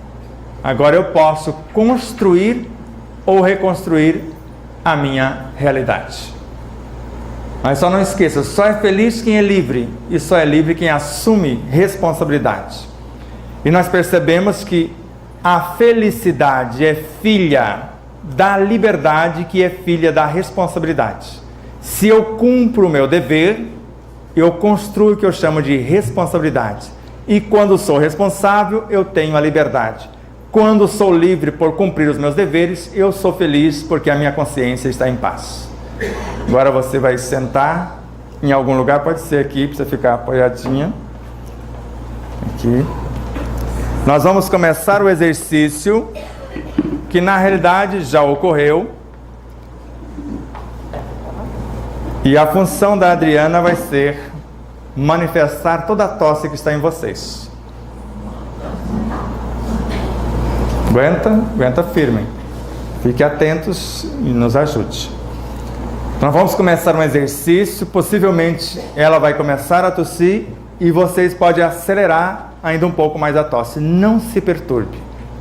Agora eu posso construir ou reconstruir a minha realidade. Mas só não esqueça, só é feliz quem é livre, e só é livre quem assume responsabilidade. E nós percebemos que a felicidade é filha da liberdade, que é filha da responsabilidade. Se eu cumpro o meu dever, eu construo o que eu chamo de responsabilidade. E quando sou responsável, eu tenho a liberdade. Quando sou livre por cumprir os meus deveres, eu sou feliz porque a minha consciência está em paz. Agora você vai sentar em algum lugar, pode ser aqui, para você ficar apoiadinha. Aqui. Nós vamos começar o exercício que na realidade já ocorreu. E a função da Adriana vai ser manifestar toda a tosse que está em vocês. Aguenta firme. Fiquem atentos e nos ajude. Nós vamos começar um exercício. Possivelmente ela vai começar a tossir e vocês podem acelerar ainda um pouco mais a tosse. Não se perturbe.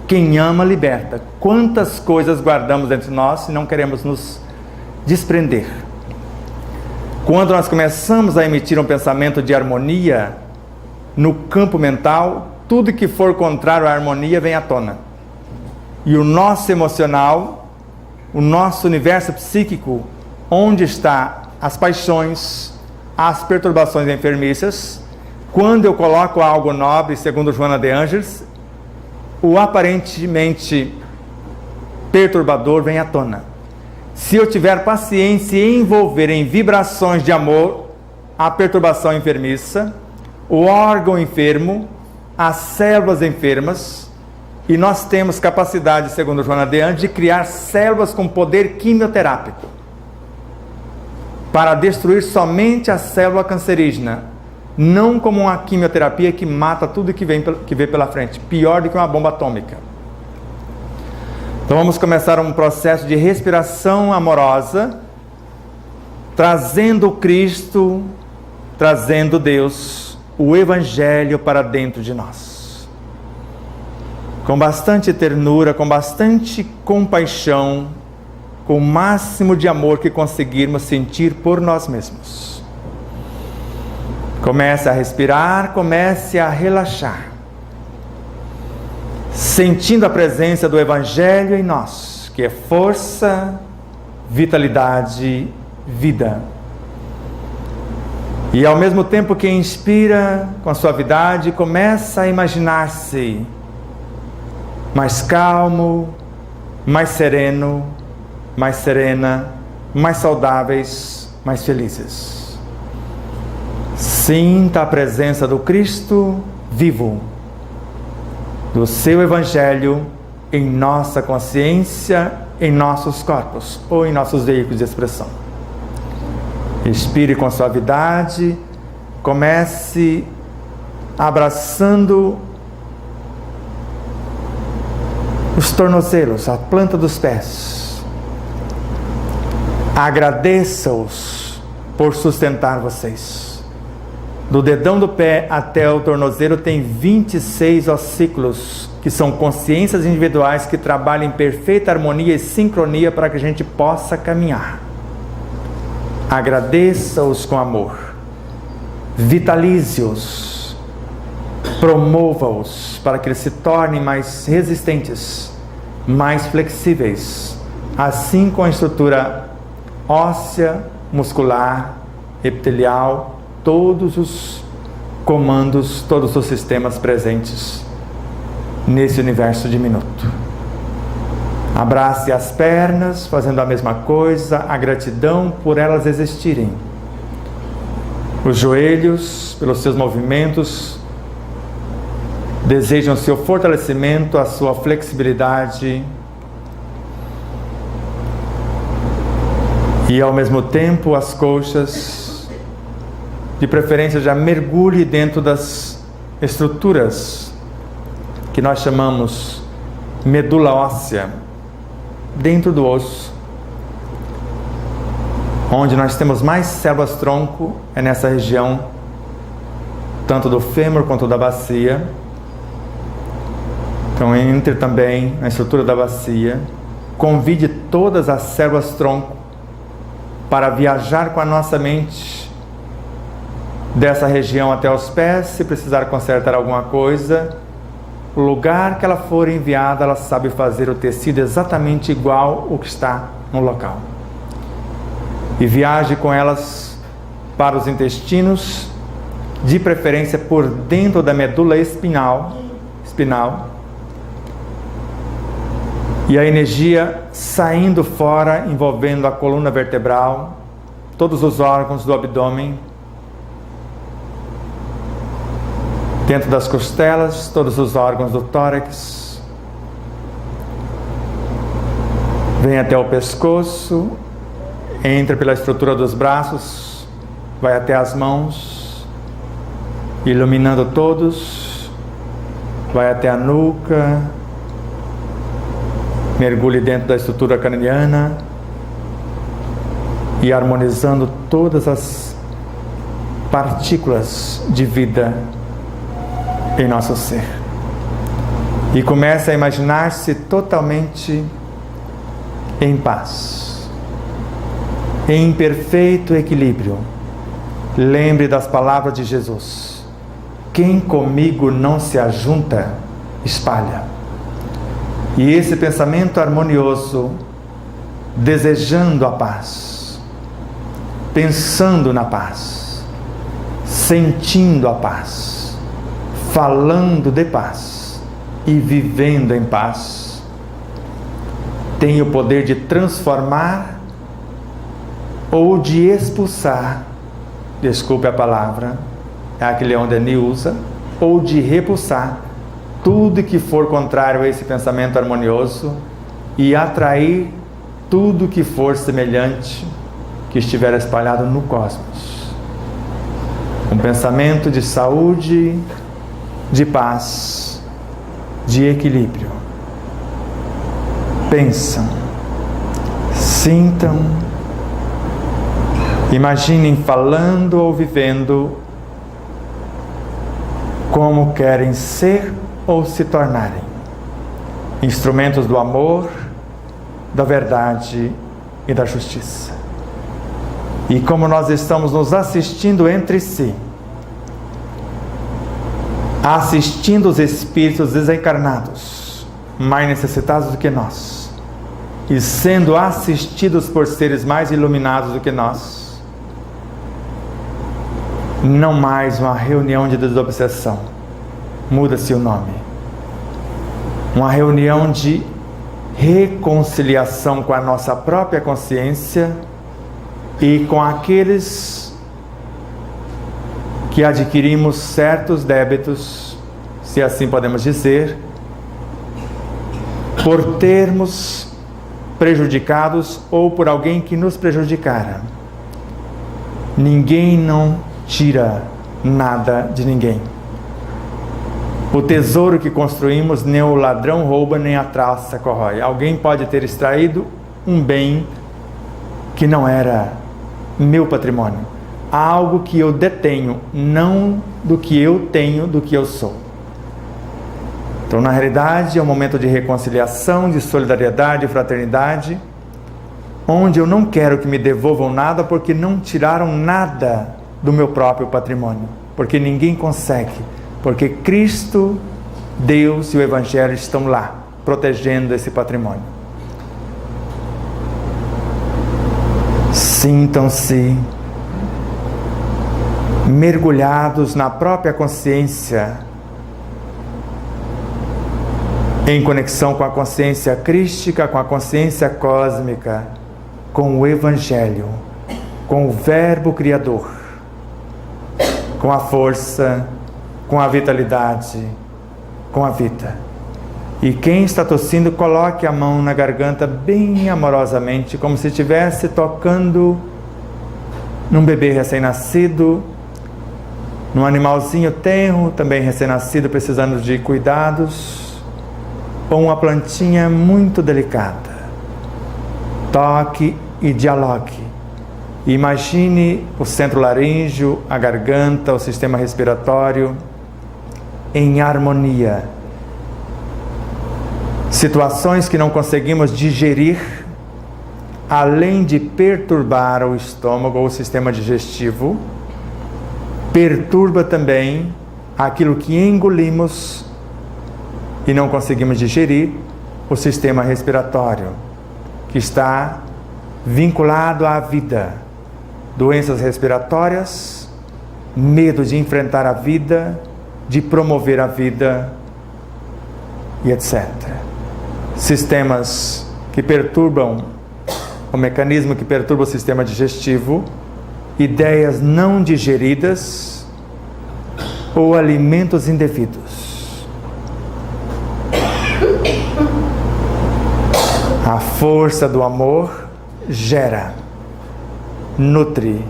Quem ama, liberta. Quantas coisas guardamos dentro de nós e não queremos nos desprender. Quando nós começamos a emitir um pensamento de harmonia no campo mental, tudo que for contrário à harmonia vem à tona. E o nosso emocional, o nosso universo psíquico, onde está as paixões, as perturbações enfermiças, quando eu coloco algo nobre, segundo Joana de Ângeles, o aparentemente perturbador vem à tona. Se eu tiver paciência e envolver em vibrações de amor a perturbação enfermiça, o órgão enfermo, as células enfermas, e nós temos capacidade, segundo Joana de Ângeles, de criar células com poder quimioterápico para destruir somente a célula cancerígena, não como uma quimioterapia que mata tudo que vê pela frente, pior do que uma bomba atômica. Então vamos começar um processo de respiração amorosa, trazendo o Cristo, trazendo Deus, o Evangelho para dentro de nós. Com bastante ternura, com bastante compaixão, com o máximo de amor que conseguirmos sentir por nós mesmos. Comece a respirar, comece a relaxar. Sentindo a presença do Evangelho em nós, que é força, vitalidade, vida. E ao mesmo tempo que inspira com suavidade, começa a imaginar-se mais calmo, mais sereno, mais serena, mais saudáveis, mais felizes. Sinta a presença do Cristo vivo, do seu Evangelho em nossa consciência, em nossos corpos ou em nossos veículos de expressão. Respire com suavidade, comece abraçando os tornozelos, a planta dos pés. Agradeça-os por sustentar vocês. Do dedão do pé até o tornozelo tem 26 ossículos, que são consciências individuais que trabalham em perfeita harmonia e sincronia para que a gente possa caminhar. Agradeça-os com amor. Vitalize-os. Promova-os para que eles se tornem mais resistentes, mais flexíveis, assim com a estrutura óssea, muscular, epitelial, todos os comandos, todos os sistemas presentes nesse universo diminuto. Abrace as pernas, fazendo a mesma coisa, a gratidão por elas existirem. Os joelhos, pelos seus movimentos, desejam seu fortalecimento, a sua flexibilidade. E ao mesmo tempo as coxas, de preferência, já mergulhe dentro das estruturas que nós chamamos medula óssea, dentro do osso. Onde nós temos mais células-tronco é nessa região, tanto do fêmur quanto da bacia. Então entre também na estrutura da bacia. Convide todas as células-tronco para viajar com a nossa mente dessa região até os pés. Se precisar consertar alguma coisa, o lugar que ela for enviada, ela sabe fazer o tecido exatamente igual ao que está no local. E viaje com elas para os intestinos, de preferência por dentro da medula espinal, e a energia saindo fora, envolvendo a coluna vertebral, todos os órgãos do abdômen, dentro das costelas, todos os órgãos do tórax, vem até o pescoço, entra pela estrutura dos braços, vai até as mãos, iluminando todos, vai até a nuca, mergulhe dentro da estrutura craniana e harmonizando todas as partículas de vida em nosso ser. E comece a imaginar-se totalmente em paz, em perfeito equilíbrio. Lembre das palavras de Jesus: quem comigo não se ajunta, espalha. E esse pensamento harmonioso, desejando a paz, pensando na paz, sentindo a paz, falando de paz e vivendo em paz, tem o poder de transformar ou de expulsar, desculpe a palavra, é a que Leon Denis usa, ou de repulsar tudo que for contrário a esse pensamento harmonioso e atrair tudo que for semelhante que estiver espalhado no cosmos. Um pensamento de saúde, de paz, de equilíbrio. Pensam, sintam, imaginem falando ou vivendo como querem ser ou se tornarem instrumentos do amor, da verdade e da justiça. E como nós estamos nos assistindo entre si, assistindo os espíritos desencarnados, mais necessitados do que nós, e sendo assistidos por seres mais iluminados do que nós, não mais uma reunião de desobsessão, muda-se o nome, uma reunião de reconciliação com a nossa própria consciência e com aqueles que adquirimos certos débitos, se assim podemos dizer, por termos prejudicados ou por alguém que nos prejudicara. Ninguém não tira nada de ninguém. O tesouro que construímos, nem o ladrão rouba, nem a traça corrói. Alguém pode ter extraído um bem que não era meu patrimônio. Algo que eu detenho, não do que eu tenho, do que eu sou. Então, na realidade, é um momento de reconciliação, de solidariedade, de fraternidade, onde eu não quero que me devolvam nada, porque não tiraram nada do meu próprio patrimônio. Porque ninguém consegue. Porque Cristo, Deus e o Evangelho estão lá, protegendo esse patrimônio. Sintam-se mergulhados na própria consciência, em conexão com a consciência crística, com a consciência cósmica, com o Evangelho, com o Verbo Criador, com a força, com a vitalidade, com a vida. E quem está tossindo, coloque a mão na garganta bem amorosamente, como se estivesse tocando num bebê recém-nascido, num animalzinho tenro, também recém-nascido, precisando de cuidados, ou uma plantinha muito delicada. Toque e dialogue. Imagine o centro laríngeo, a garganta, o sistema respiratório em harmonia. Situações que não conseguimos digerir, além de perturbar o estômago ou o sistema digestivo, perturba também aquilo que engolimos e não conseguimos digerir, o sistema respiratório, que está vinculado à vida. Doenças respiratórias, medo de enfrentar a vida, de promover a vida e etc. Sistemas que perturbam, o mecanismo que perturba o sistema digestivo, ideias não digeridas ou alimentos indevidos. A força do amor gera, nutre,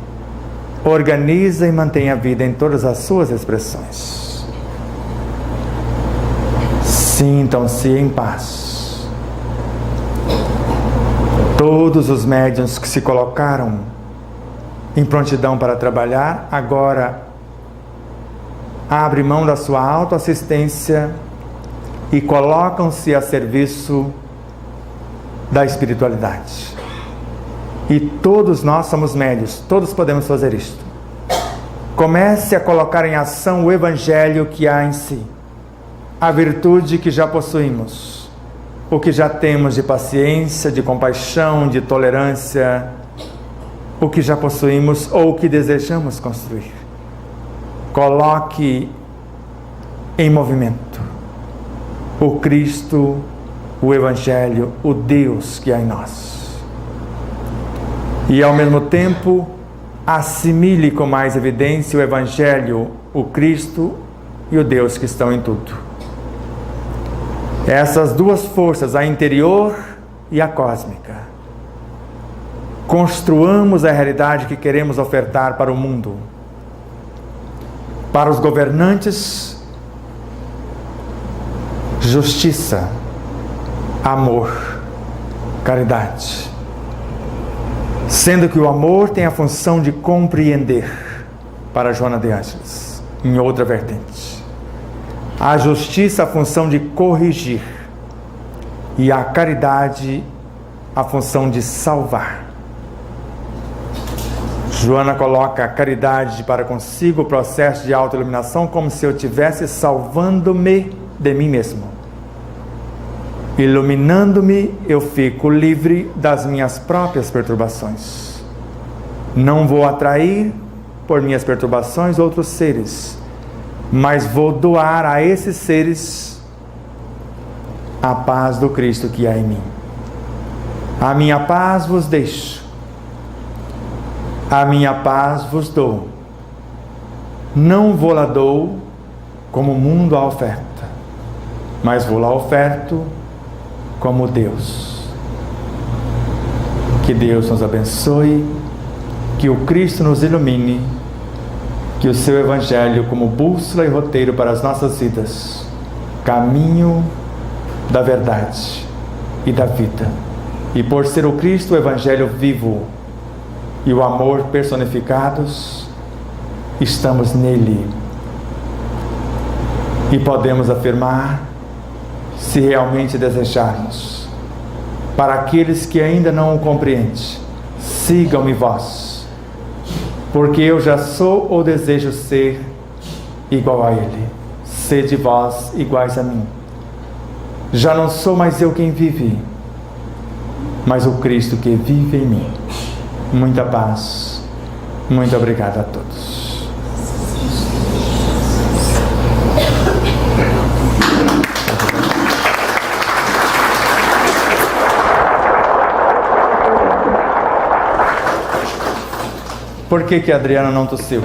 organiza e mantém a vida em todas as suas expressões. Sintam-se em paz. Todos os médiuns que se colocaram em prontidão para trabalhar, agora abrem mão da sua autoassistência e colocam-se a serviço da espiritualidade. E todos nós somos médiuns, todos podemos fazer isto. Comece a colocar em ação o Evangelho que há em si, a virtude que já possuímos, o que já temos de paciência, de compaixão, de tolerância, o que já possuímos ou o que desejamos construir. Coloque em movimento o Cristo, o Evangelho, o Deus que há em nós. E ao mesmo tempo, assimile com mais evidência o Evangelho, o Cristo e o Deus que estão em tudo. Essas duas forças, a interior e a cósmica. Construamos a realidade que queremos ofertar para o mundo. Para os governantes, justiça, amor, caridade. Sendo que o amor tem a função de compreender, para Joana de Ângeles, em outra vertente. A justiça, a função de corrigir. E a caridade, a função de salvar. Joana coloca a caridade para consigo o processo de autoiluminação como se eu estivesse salvando-me de mim mesmo. Iluminando-me, eu fico livre das minhas próprias perturbações. Não vou atrair, por minhas perturbações, outros seres, mas vou doar a esses seres a paz do Cristo que há em mim. A minha paz vos deixo, a minha paz vos dou. Não vou lá dou como o mundo a oferta, mas vou lá oferto como Deus. Que Deus nos abençoe, que o Cristo nos ilumine, que o seu Evangelho como bússola e roteiro para as nossas vidas, caminho da verdade e da vida. E por ser o Cristo, o Evangelho vivo e o amor personificados, estamos nele. E podemos afirmar, se realmente desejarmos, para aqueles que ainda não o compreendem, sigam-me vós, porque eu já sou ou desejo ser igual a ele. Sede vós iguais a mim. Já não sou mais eu quem vive, mas o Cristo que vive em mim. Muita paz. Muito obrigado a todos. Por que a Adriana não tossiu?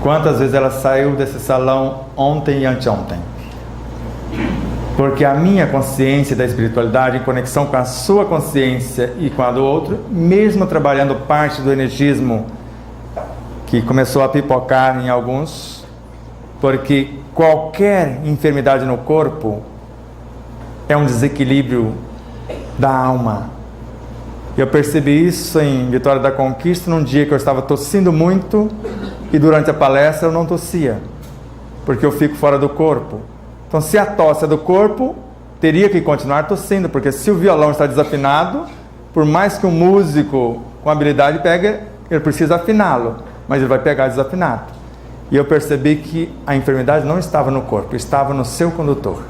quantas vezes ela saiu desse salão ontem e anteontem. Porque a minha consciência da espiritualidade, em conexão com a sua consciência e com a do outro, mesmo trabalhando parte do energismo que começou a pipocar em alguns, porque qualquer enfermidade no corpo é um desequilíbrio da alma. Eu percebi isso em Vitória da Conquista, num dia que eu estava tossindo muito e durante a palestra eu não tossia, porque eu fico fora do corpo. Então, se a tosse é do corpo, teria que continuar tossindo, porque se o violão está desafinado, por mais que um músico com habilidade pegue, ele precisa afiná-lo, mas ele vai pegar desafinado. E eu percebi que a enfermidade não estava no corpo, estava no seu condutor.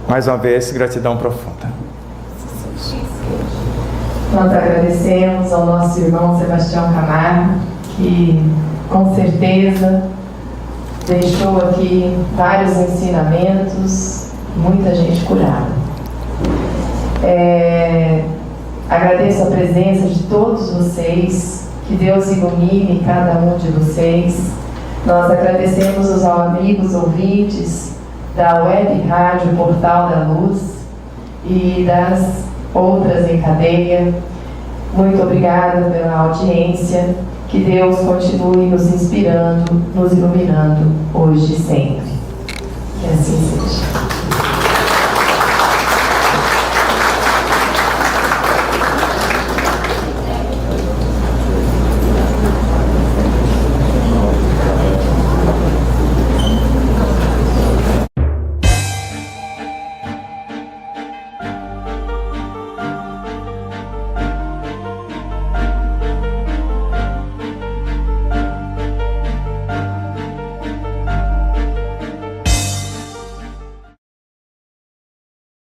Mais uma vez, gratidão profunda. Nós agradecemos ao nosso irmão Sebastião Camargo, que com certeza deixou aqui vários ensinamentos, muita gente curada. Agradeço a presença de todos vocês, que Deus ilumine cada um de vocês. Nós agradecemos aos amigos ouvintes da Web Rádio Portal da Luz e das outras em cadeia. Muito obrigada pela audiência. Que Deus continue nos inspirando, nos iluminando hoje e sempre. Que assim seja.